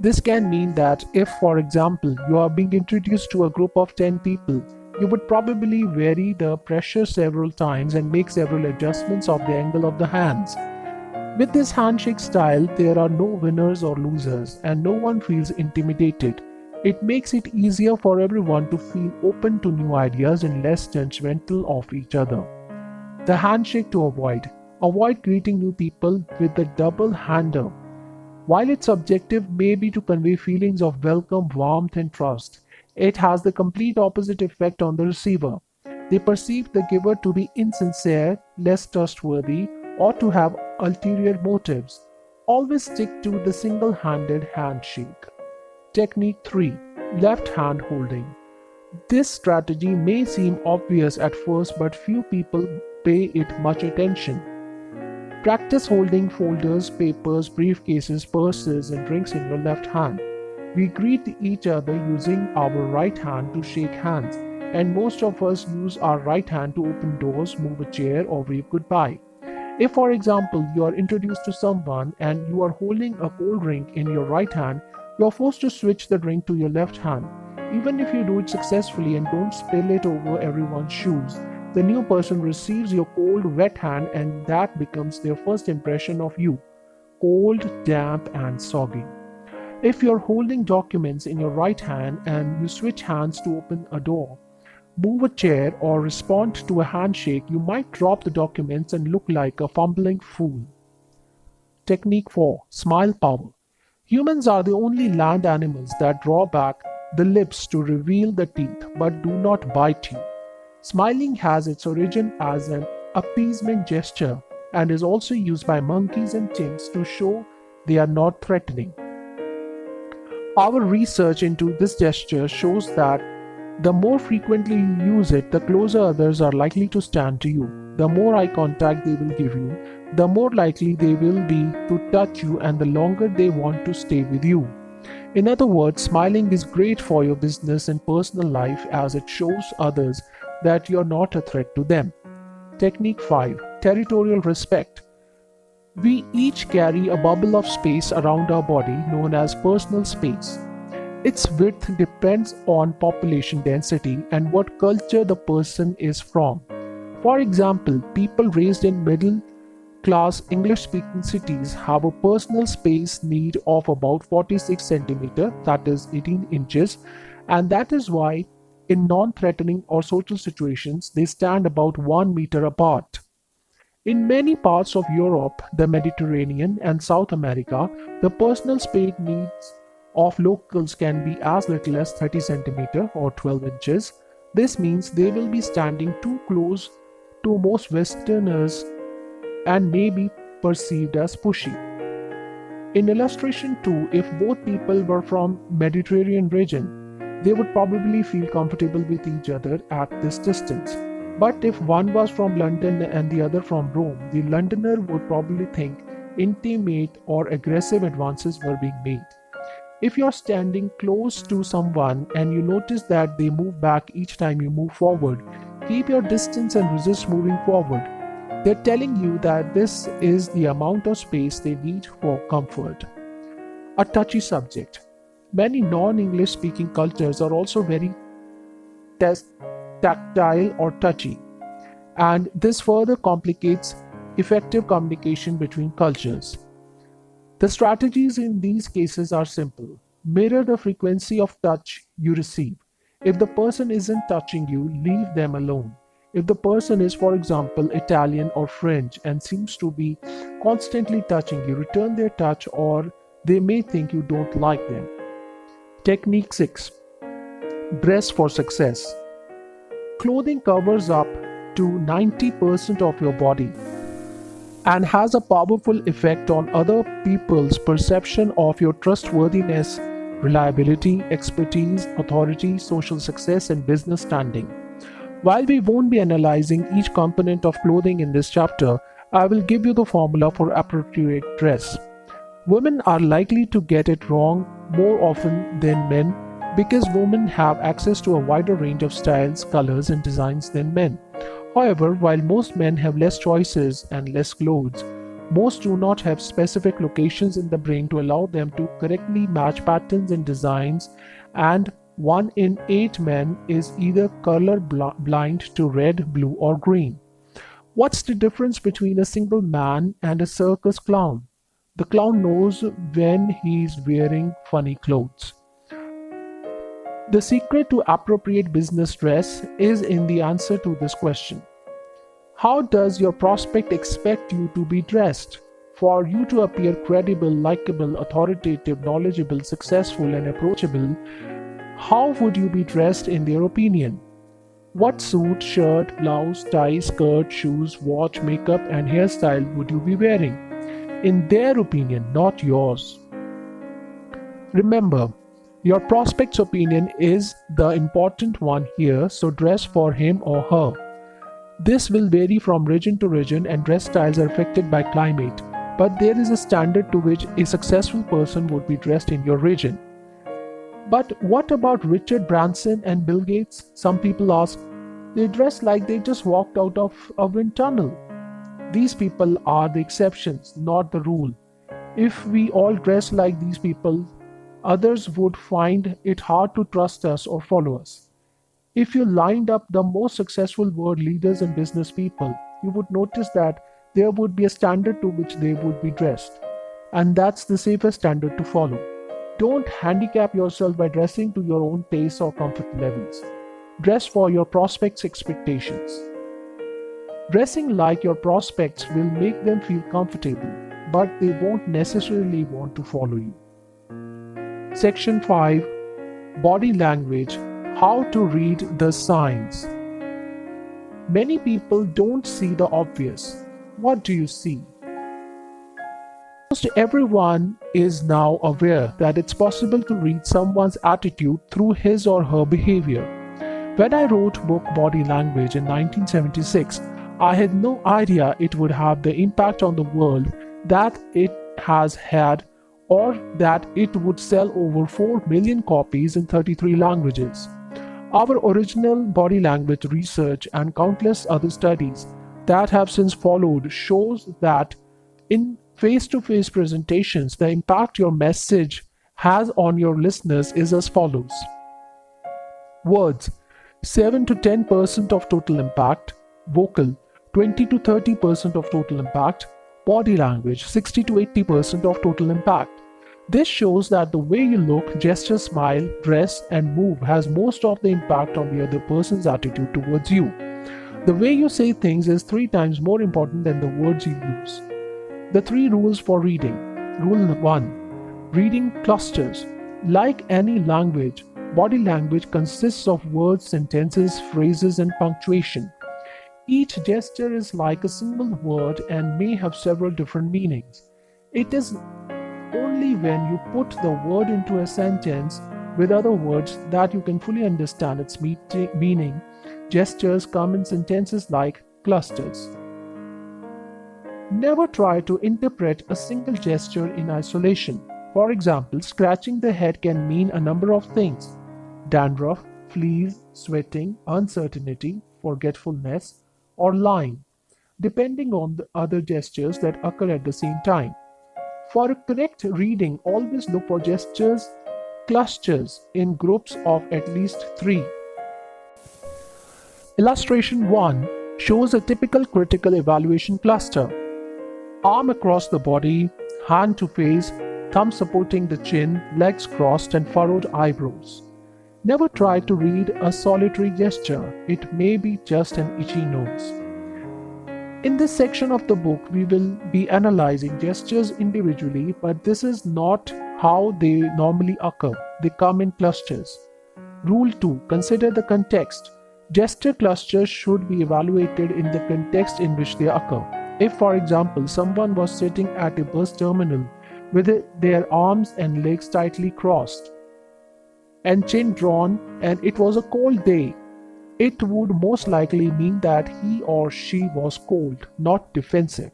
This can mean that if, for example, you are being introduced to a group of 10 people, you would probably vary the pressure several times and make several adjustments of the angle of the hands. With this handshake style, there are no winners or losers, and no one feels intimidated. It makes it easier for everyone to feel open to new ideas and less judgmental of each other. The handshake to avoid. Avoid greeting new people with the double hander. While its objective may be to convey feelings of welcome, warmth, and trust, it has the complete opposite effect on the receiver. They perceive the giver to be insincere, less trustworthy, or to have ulterior motives. Always stick to the single-handed handshake. Technique 3. Left hand holding. This strategy may seem obvious at first, but few people pay it much attention. Practice holding folders, papers, briefcases, purses, and drinks in your left hand. We greet each other using our right hand to shake hands, and most of us use our right hand to open doors, move a chair, or wave goodbye. If, for example, you are introduced to someone and you are holding a cold drink in your right hand, you are forced to switch the drink to your left hand. Even if you do it successfully and don't spill it over everyone's shoes, the new person receives your cold, wet hand, and that becomes their first impression of you: cold, damp, and soggy. If you're holding documents in your right hand and you switch hands to open a door, move a chair, or respond to a handshake, you might drop the documents and look like a fumbling fool. Technique 4. Smile power. Humans are the only land animals that draw back the lips to reveal the teeth but do not bite you. Smiling has its origin as an appeasement gesture and is also used by monkeys and chimps to show they are not threatening. Our research into this gesture shows that the more frequently you use it, the closer others are likely to stand to you. The more eye contact they will give you, the more likely they will be to touch you, and the longer they want to stay with you. In other words, smiling is great for your business and personal life as it shows others that you are not a threat to them. Technique 5. Territorial respect. We each carry a bubble of space around our body known as personal space. Its width depends on population density and what culture the person is from. For example, people raised in middle-class English-speaking cities have a personal space need of about 46 centimeters, that is 18 inches, and that is why in non-threatening or social situations they stand about 1 meter apart. In many parts of Europe, the Mediterranean, and South America, the personal space needs of locals can be as little as 30 centimeters or 12 inches. This means they will be standing too close to most Westerners and may be perceived as pushy. In illustration 2, if both people were from Mediterranean region, they would probably feel comfortable with each other at this distance. But if one was from London and the other from Rome, the Londoner would probably think intimate or aggressive advances were being made. If you're standing close to someone and you notice that they move back each time you move forward, keep your distance and resist moving forward. They're telling you that this is the amount of space they need for comfort. A touchy subject. Many non-English speaking cultures are also very tactile or touchy, and this further complicates effective communication between cultures. The strategies in these cases are simple. Mirror the frequency of touch you receive. If the person isn't touching you, leave them alone. If the person is, for example, Italian or French and seems to be constantly touching you, return their touch or they may think you don't like them. Technique 6. Dress for success. Clothing covers up to 90% of your body and has a powerful effect on other people's perception of your trustworthiness, reliability, expertise, authority, social success, and business standing. While we won't be analyzing each component of clothing in this chapter, I will give you the formula for appropriate dress. Women are likely to get it wrong more often than men because women have access to a wider range of styles, colors, and designs than men. However, while most men have less choices and less clothes, most do not have specific locations in the brain to allow them to correctly match patterns and designs, and 1 in 8 men is either color blind to red, blue, or green. What's the difference between a single man and a circus clown? The clown knows when he's wearing funny clothes. The secret to appropriate business dress is in the answer to this question. How does your prospect expect you to be dressed? For you to appear credible, likable, authoritative, knowledgeable, successful, and approachable, how would you be dressed in their opinion? What suit, shirt, blouse, tie, skirt, shoes, watch, makeup, and hairstyle would you be wearing? In their opinion, not yours. Remember, your prospect's opinion is the important one here, so dress for him or her. This will vary from region to region, and dress styles are affected by climate, but there is a standard to which a successful person would be dressed in your region. But what about Richard Branson and Bill Gates? Some people ask. They dress like they just walked out of a wind tunnel. These people are the exceptions, not the rule. If we all dress like these people, others would find it hard to trust us or follow us. If you lined up the most successful world leaders and business people, you would notice that there would be a standard to which they would be dressed. And that's the safest standard to follow. Don't handicap yourself by dressing to your own taste or comfort levels. Dress for your prospects' expectations. Dressing like your prospects will make them feel comfortable, but they won't necessarily want to follow you. Section 5. Body Language. How to read the signs. Many people don't see the obvious. What do you see? Almost everyone is now aware that it's possible to read someone's attitude through his or her behavior. When I wrote book Body Language in 1976, I had no idea it would have the impact on the world that it has had, or that it would sell over 4 million copies in 33 languages. Our original body language research and countless other studies that have since followed shows that in face-to-face presentations, the impact your message has on your listeners is as follows. Words, 7 to 10% of total impact. Vocal, 20 to 30% of total impact. Body language, 60 to 80% of total impact. This shows that the way you look, gesture, smile, dress, and move has most of the impact on the other person's attitude towards you. The way you say things is 3 times more important than the words you use. The 3 rules for reading. Rule 1. Reading clusters. Like any language, body language consists of words, sentences, phrases, and punctuation. Each gesture is like a single word and may have several different meanings. It is only when you put the word into a sentence with other words that you can fully understand its meaning. Gestures come in sentences like clusters. Never try to interpret a single gesture in isolation. For example, scratching the head can mean a number of things: dandruff, fleas, sweating, uncertainty, forgetfulness, or lying, depending on the other gestures that occur at the same time. For a correct reading, always look for gestures clusters in groups of at least 3. Illustration 1 shows a typical critical evaluation cluster. Arm across the body, hand to face, thumb supporting the chin, legs crossed, and furrowed eyebrows. Never try to read a solitary gesture. It may be just an itchy nose. In this section of the book, we will be analyzing gestures individually, but this is not how they normally occur. They come in clusters. Rule 2. Consider the context. Gesture clusters should be evaluated in the context in which they occur. If, for example, someone was sitting at a bus terminal with their arms and legs tightly crossed and chin drawn, and it was a cold day, it would most likely mean that he or she was cold, not defensive.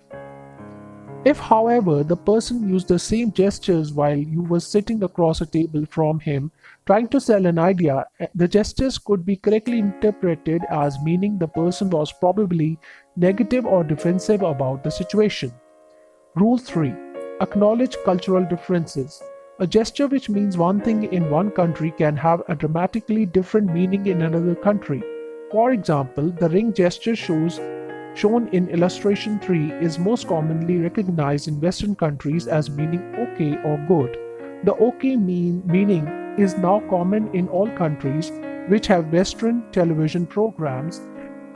If, however, the person used the same gestures while you were sitting across a table from him trying to sell an idea, the gestures could be correctly interpreted as meaning the person was probably negative or defensive about the situation. Rule 3. Acknowledge cultural differences. A gesture which means one thing in one country can have a dramatically different meaning in another country. For example, the ring gesture shown in illustration 3 is most commonly recognized in Western countries as meaning okay or good. The okay meaning is now common in all countries which have Western television programs,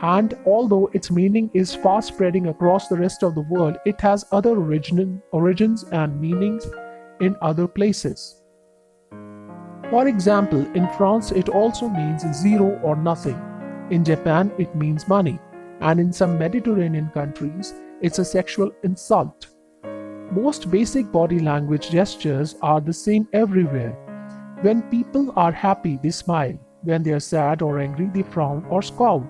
and although its meaning is fast spreading across the rest of the world, it has other origins and meanings in other places. For example, in France it also means zero or nothing. In Japan it means money, and in some Mediterranean countries it's a sexual insult. Most basic body language gestures are the same everywhere. When people are happy, they smile. When they are sad or angry, they frown or scowl.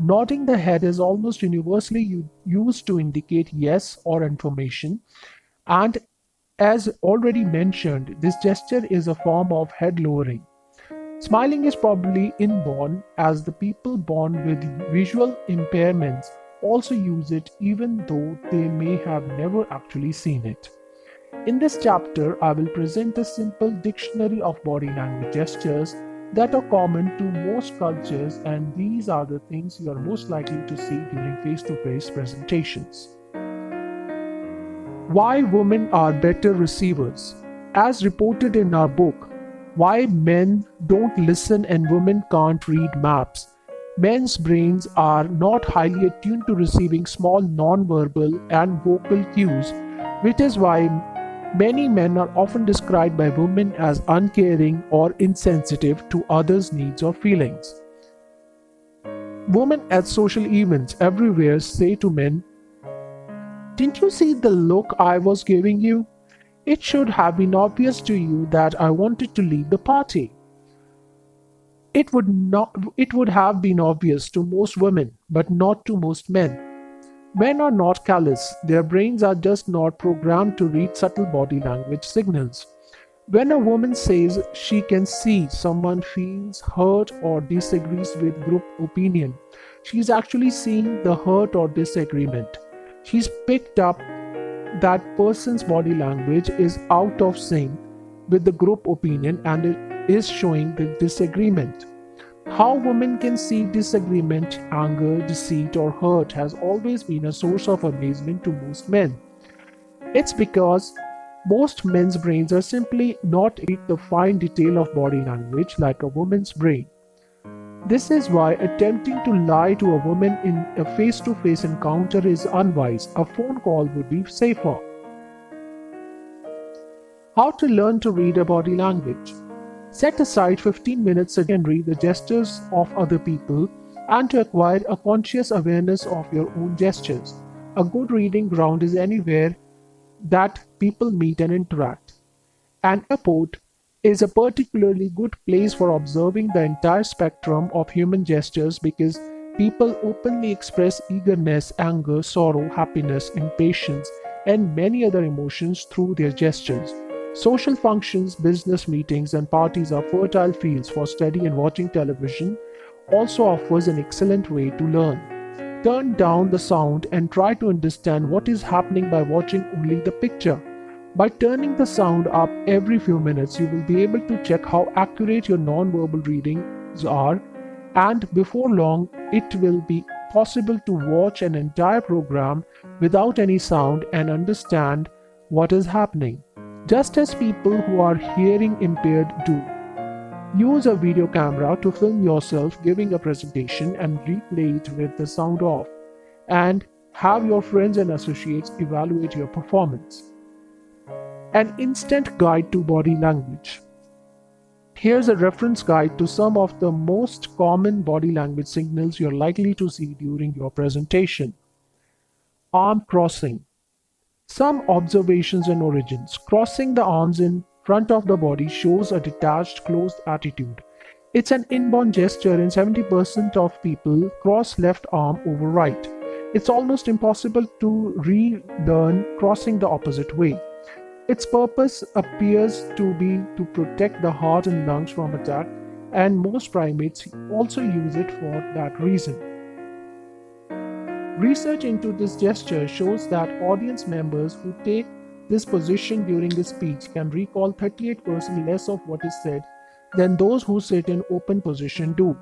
Nodding the head is almost universally used to indicate yes or affirmation, and as already mentioned, this gesture is a form of head lowering. Smiling is probably inborn, as the people born with visual impairments also use it even though they may have never actually seen it. In this chapter, I will present a simple dictionary of body language gestures that are common to most cultures, and these are the things you are most likely to see during face-to-face presentations. Why women are better receivers. As reported in our book, Why Men Don't Listen and Women Can't Read Maps, men's brains are not highly attuned to receiving small non-verbal and vocal cues, which is why many men are often described by women as uncaring or insensitive to others' needs or feelings. Women at social events everywhere say to men, "Didn't you see the look I was giving you? It should have been obvious to you that I wanted to leave the party." It would have been obvious to most women, but not to most men. Men are not callous, their brains are just not programmed to read subtle body language signals. When a woman says she can see someone feels hurt or disagrees with group opinion, she is actually seeing the hurt or disagreement. She's picked up that person's body language is out of sync with the group opinion and it is showing the disagreement. How women can see disagreement, anger, deceit, or hurt has always been a source of amazement to most men. It's because most men's brains are simply not able to the fine detail of body language like a woman's brain. This is why attempting to lie to a woman in a face-to-face encounter is unwise. A phone call would be safer. How to learn to read a body language. Set aside 15 minutes a day and read the gestures of other people and to acquire a conscious awareness of your own gestures. A good reading ground is anywhere that people meet and interact. An airport is a particularly good place for observing the entire spectrum of human gestures because people openly express eagerness, anger, sorrow, happiness, impatience, and many other emotions through their gestures. Social functions, business meetings, and parties are fertile fields for study, and watching television also offers an excellent way to learn. Turn down the sound and try to understand what is happening by watching only the picture. By turning the sound up every few minutes, you will be able to check how accurate your non-verbal readings are, and before long, it will be possible to watch an entire program without any sound and understand what is happening, just as people who are hearing impaired do. Use a video camera to film yourself giving a presentation and replay it with the sound off, and have your friends and associates evaluate your performance. An instant guide to body language. Here's a reference guide to some of the most common body language signals you're likely to see during your presentation. Arm crossing. Some observations and origins. Crossing the arms in front of the body shows a detached, closed attitude. It's an inborn gesture, and 70% of people cross left arm over right. It's almost impossible to relearn crossing the opposite way. Its purpose appears to be to protect the heart and lungs from attack, and most primates also use it for that reason. Research into this gesture shows that audience members who take this position during a speech can recall 38% less of what is said than those who sit in open position do.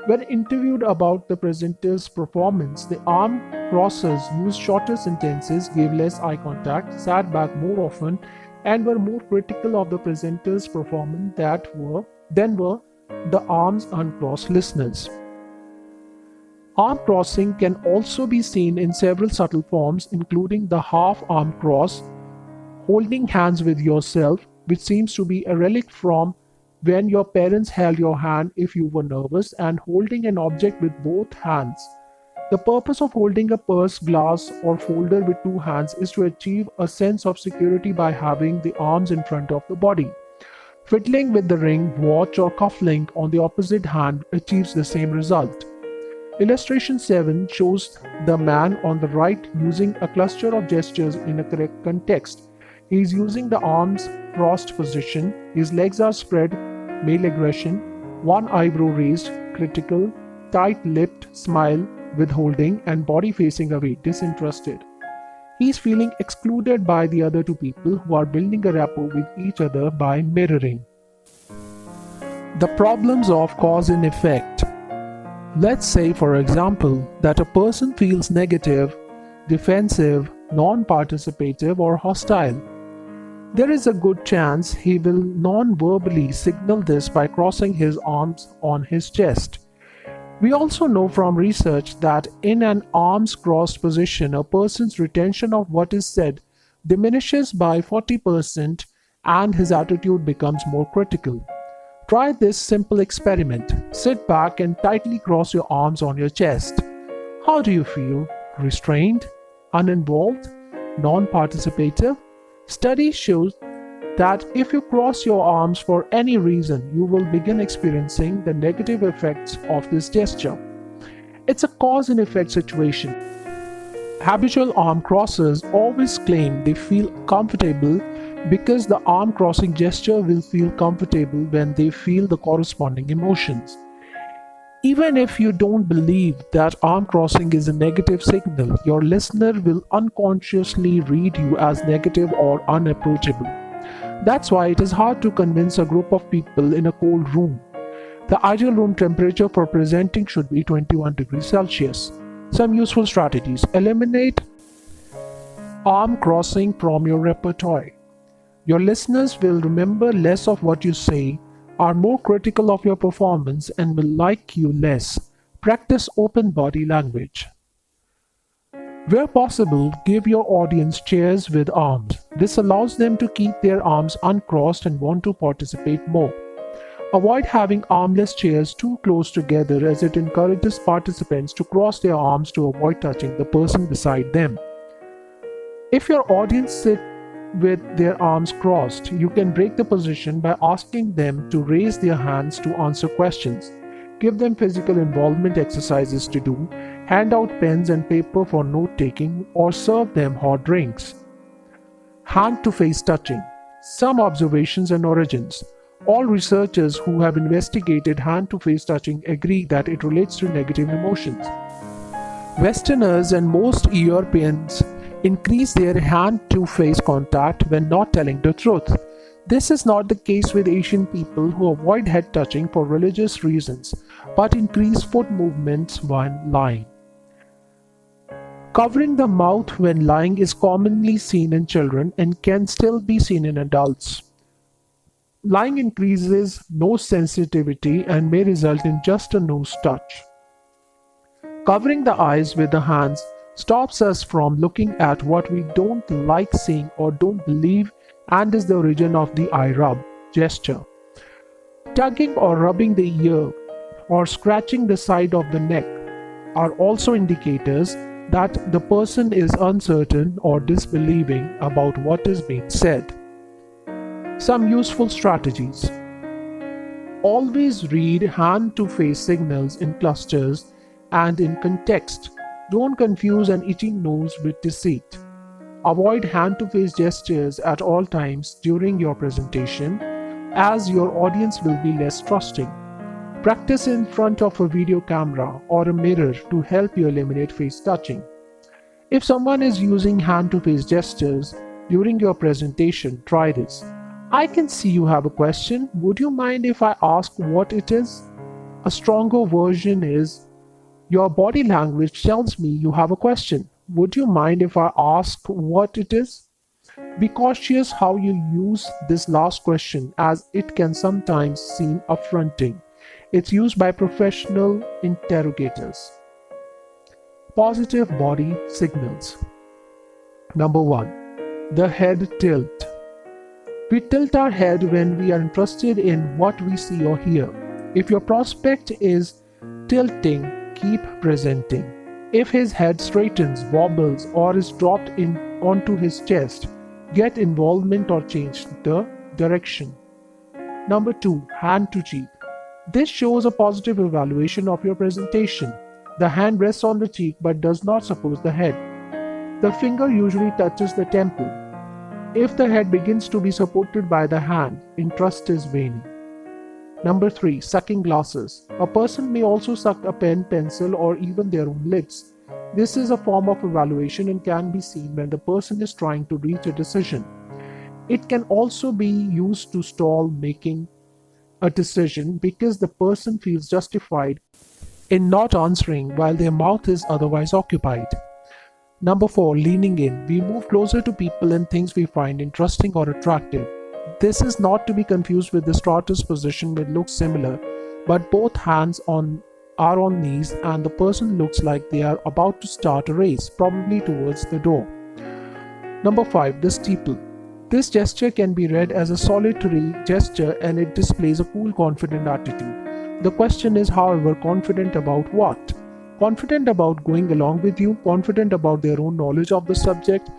When interviewed about the presenter's performance, the arm crossers used shorter sentences, gave less eye contact, sat back more often, and were more critical of the presenter's performance than were the arms uncrossed listeners. Arm crossing can also be seen in several subtle forms, including the half arm cross, holding hands with yourself, which seems to be a relic from when your parents held your hand if you were nervous, and holding an object with both hands. The purpose of holding a purse, glass, or folder with two hands is to achieve a sense of security by having the arms in front of the body. Fiddling with the ring, watch, or cufflink on the opposite hand achieves the same result. Illustration 7 shows the man on the right using a cluster of gestures in a correct context. He is using the arms crossed position, his legs are spread, male aggression, one eyebrow raised, critical, tight-lipped smile, withholding, and body facing away, disinterested. He is feeling excluded by the other two people who are building a rapport with each other by mirroring. The problems of cause and effect. Let's say, for example, that a person feels negative, defensive, non-participative, or hostile. There is a good chance he will non-verbally signal this by crossing his arms on his chest. We also know from research that in an arms crossed position, a person's retention of what is said diminishes by 40% and his attitude becomes more critical. Try this simple experiment. Sit back and tightly cross your arms on your chest. How do you feel? Restrained? Uninvolved? Non-participative? Study shows that if you cross your arms for any reason, you will begin experiencing the negative effects of this gesture. It's a cause and effect situation. Habitual arm crossers always claim they feel comfortable because the arm crossing gesture will feel comfortable when they feel the corresponding emotions. Even if you don't believe that arm crossing is a negative signal, your listener will unconsciously read you as negative or unapproachable. That's why it is hard to convince a group of people in a cold room. The ideal room temperature for presenting should be 21 degrees Celsius. Some useful strategies. Eliminate arm crossing from your repertoire. Your listeners will remember less of what you say, are more critical of your performance, and will like you less. Practice open body language. Where possible, give your audience chairs with arms. This allows them to keep their arms uncrossed and want to participate more. Avoid having armless chairs too close together, as it encourages participants to cross their arms to avoid touching the person beside them. If your audience sit with their arms crossed, you can break the position by asking them to raise their hands to answer questions. Give them physical involvement exercises to do, hand out pens and paper for note-taking, or serve them hot drinks. Hand-to-face touching. Some observations and origins. All researchers who have investigated hand-to-face touching agree that it relates to negative emotions. Westerners and most Europeans increase their hand-to-face contact when not telling the truth. This is not the case with Asian people, who avoid head touching for religious reasons, but increase foot movements when lying. Covering the mouth when lying is commonly seen in children and can still be seen in adults. Lying increases nose sensitivity and may result in just a nose touch. Covering the eyes with the hands stops us from looking at what we don't like seeing or don't believe, and is the origin of the eye rub gesture. Tugging or rubbing the ear or scratching the side of the neck are also indicators that the person is uncertain or disbelieving about what is being said. Some useful strategies. Always read hand-to-face signals in clusters and in context. Don't confuse an itching nose with deceit. Avoid hand-to-face gestures at all times during your presentation, as your audience will be less trusting. Practice in front of a video camera or a mirror to help you eliminate face touching. If someone is using hand-to-face gestures during your presentation, try this. I can see you have a question. Would you mind if I ask what it is? A stronger version is, your body language tells me you have a question. Would you mind if I ask what it is? Be cautious how you use this last question, as it can sometimes seem affronting. It's used by professional interrogators. Positive body signals. Number 1. The head tilt. We tilt our head when we are interested in what we see or hear. If your prospect is tilting, keep presenting. If his head straightens, wobbles, or is dropped in onto his chest, get involvement or change the direction. Number 2. Hand to cheek. This shows a positive evaluation of your presentation. The hand rests on the cheek but does not support the head. The finger usually touches the temple. If the head begins to be supported by the hand, interest is waning. Number 3. Sucking glasses. A person may also suck a pen, pencil, or even their own lips. This is a form of evaluation and can be seen when the person is trying to reach a decision. It can also be used to stall making a decision because the person feels justified in not answering while their mouth is otherwise occupied. Number 4. Leaning in. We move closer to people and things we find interesting or attractive. This is not to be confused with the starter's position, which looks similar, but both hands are on knees and the person looks like they are about to start a race, probably towards the door. Number 5. The steeple. This gesture can be read as a solitary gesture and it displays a cool, confident attitude. The question is, however, confident about what? Confident about going along with you? Confident about their own knowledge of the subject?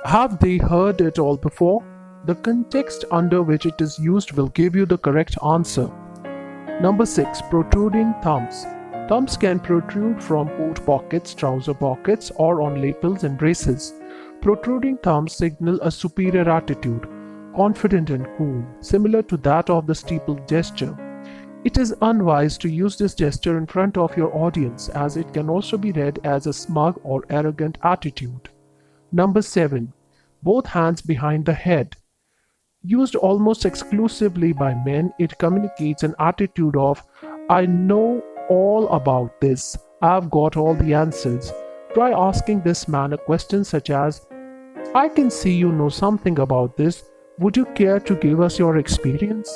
Have they heard it all before? The context under which it is used will give you the correct answer. Number 6. Protruding thumbs. Thumbs can protrude from coat pockets, trouser pockets, or on lapels and braces. Protruding thumbs signal a superior attitude, confident and cool, similar to that of the steeple gesture. It is unwise to use this gesture in front of your audience, as it can also be read as a smug or arrogant attitude. Number 7. Both hands behind the head. Used almost exclusively by men, it communicates an attitude of, I know all about this, I've got all the answers. Try asking this man a question such as, I can see you know something about this. Would you care to give us your experience?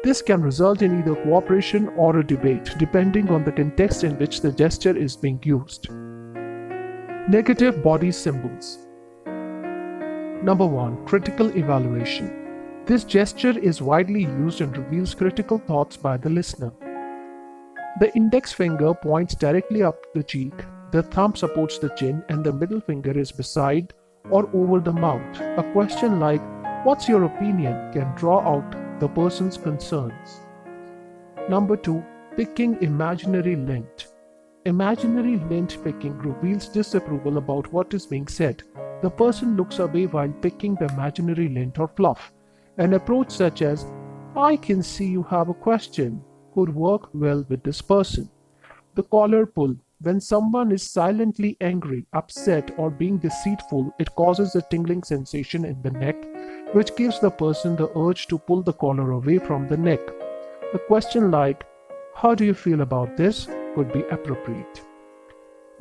This can result in either cooperation or a debate, depending on the context in which the gesture is being used. Negative body symbols. Number 1. Critical evaluation. This gesture is widely used and reveals critical thoughts by the listener. The index finger points directly up the cheek, the thumb supports the chin, and the middle finger is beside or over the mouth. A question like, what's your opinion, can draw out the person's concerns. Number 2. Picking imaginary lint. Imaginary lint picking reveals disapproval about what is being said. The person looks away while picking the imaginary lint or fluff. An approach such as, I can see you have a question, could work well with this person. The collar pull. When someone is silently angry, upset, or being deceitful, it causes a tingling sensation in the neck, which gives the person the urge to pull the collar away from the neck. A question like, how do you feel about this, could be appropriate.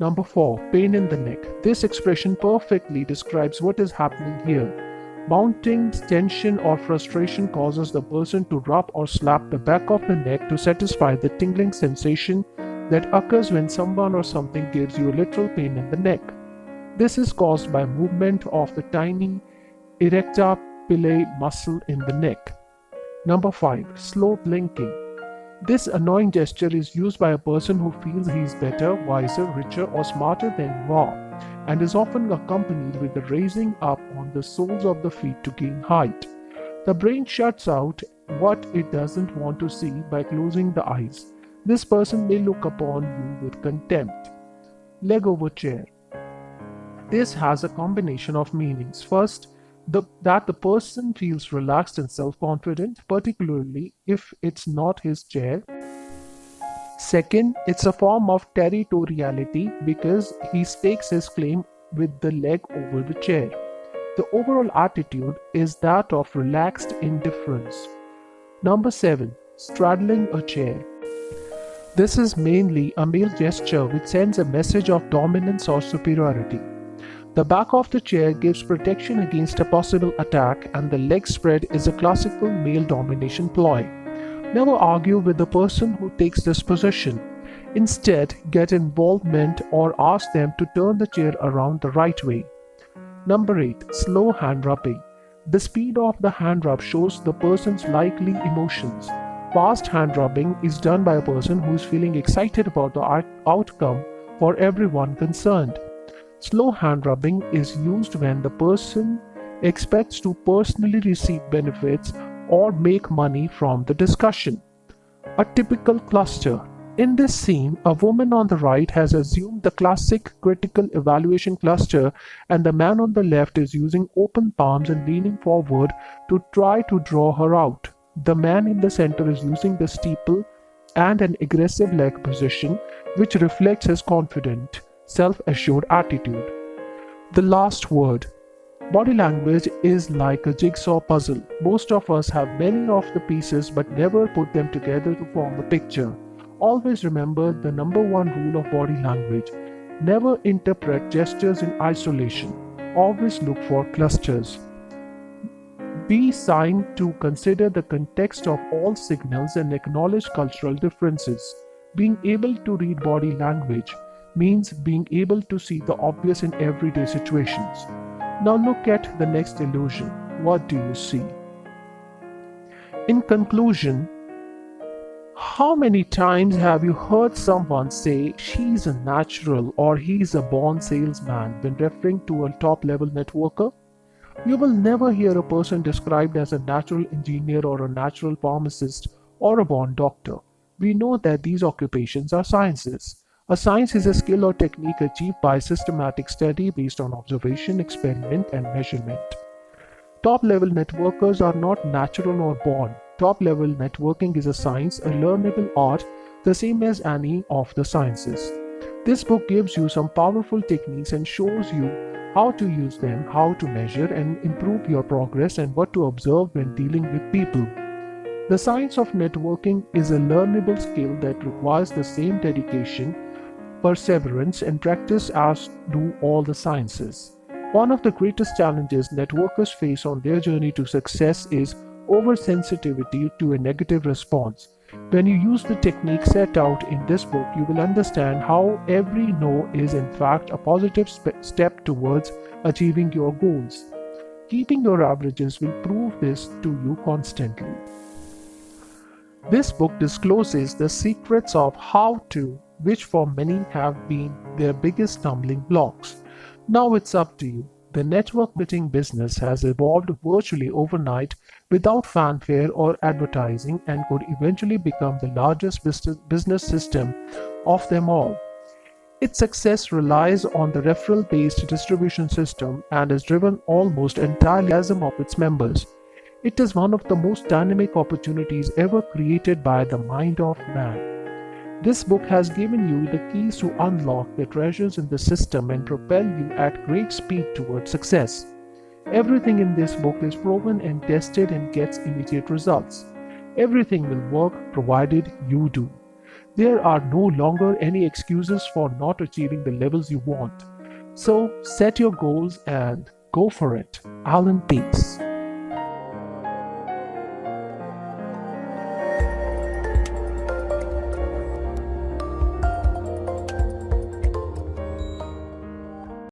Number 4. Pain in the neck. This expression perfectly describes what is happening here. Mounting tension or frustration causes the person to rub or slap the back of the neck to satisfy the tingling sensation that occurs when someone or something gives you a literal pain in the neck. This is caused by movement of the tiny erector pili muscle in the neck. Number 5. Slow blinking. This annoying gesture is used by a person who feels he is better, wiser, richer, or smarter than you are, and is often accompanied with the raising up on the soles of the feet to gain height. The brain shuts out what it doesn't want to see by closing the eyes. This person may look upon you with contempt. Leg over chair. This has a combination of meanings. First, that the person feels relaxed and self-confident, particularly if it's not his chair. Second, it's a form of territoriality because he stakes his claim with the leg over the chair. The overall attitude is that of relaxed indifference. Number 7. Straddling a chair. This is mainly a male gesture which sends a message of dominance or superiority. The back of the chair gives protection against a possible attack, and the leg spread is a classical male domination ploy. Never argue with the person who takes this position. Instead, get involvement or ask them to turn the chair around the right way. Number 8. Slow hand rubbing. The speed of the hand rub shows the person's likely emotions. Fast hand rubbing is done by a person who is feeling excited about the outcome for everyone concerned. Slow hand rubbing is used when the person expects to personally receive benefits or make money from the discussion. A typical cluster. In this scene, a woman on the right has assumed the classic critical evaluation cluster, and the man on the left is using open palms and leaning forward to try to draw her out. The man in the center is using the steeple and an aggressive leg position, which reflects his confident, self-assured attitude. The last word. Body language is like a jigsaw puzzle. Most of us have many of the pieces but never put them together to form a picture. Always remember the number one rule of body language. Never interpret gestures in isolation. Always look for clusters. Be signed to consider the context of all signals and acknowledge cultural differences. Being able to read body language means being able to see the obvious in everyday situations. Now look at the next illusion. What do you see? In conclusion, how many times have you heard someone say she's a natural or he's a born salesman when referring to a top-level networker? You will never hear a person described as a natural engineer or a natural pharmacist or a born doctor. We know that these occupations are sciences. A science is a skill or technique achieved by systematic study based on observation, experiment, and measurement. Top-level networkers are not natural or born. Top-level networking is a science, a learnable art, the same as any of the sciences. This book gives you some powerful techniques and shows you how to use them, how to measure and improve your progress, and what to observe when dealing with people. The science of networking is a learnable skill that requires the same dedication, perseverance, and practice as do all the sciences. One of the greatest challenges networkers face on their journey to success is oversensitivity to a negative response. When you use the technique set out in this book, you will understand how every no is in fact a positive step towards achieving your goals. Keeping your averages will prove this to you constantly. This book discloses the secrets of how to, which for many have been their biggest stumbling blocks. Now it's up to you. The network marketing business has evolved virtually overnight without fanfare or advertising and could eventually become the largest business system of them all. Its success relies on the referral-based distribution system and is driven almost entirely by the enthusiasm of its members. It is one of the most dynamic opportunities ever created by the mind of man. This book has given you the keys to unlock the treasures in the system and propel you at great speed towards success. Everything in this book is proven and tested and gets immediate results. Everything will work provided you do. There are no longer any excuses for not achieving the levels you want. So set your goals and go for it. Allan Pease.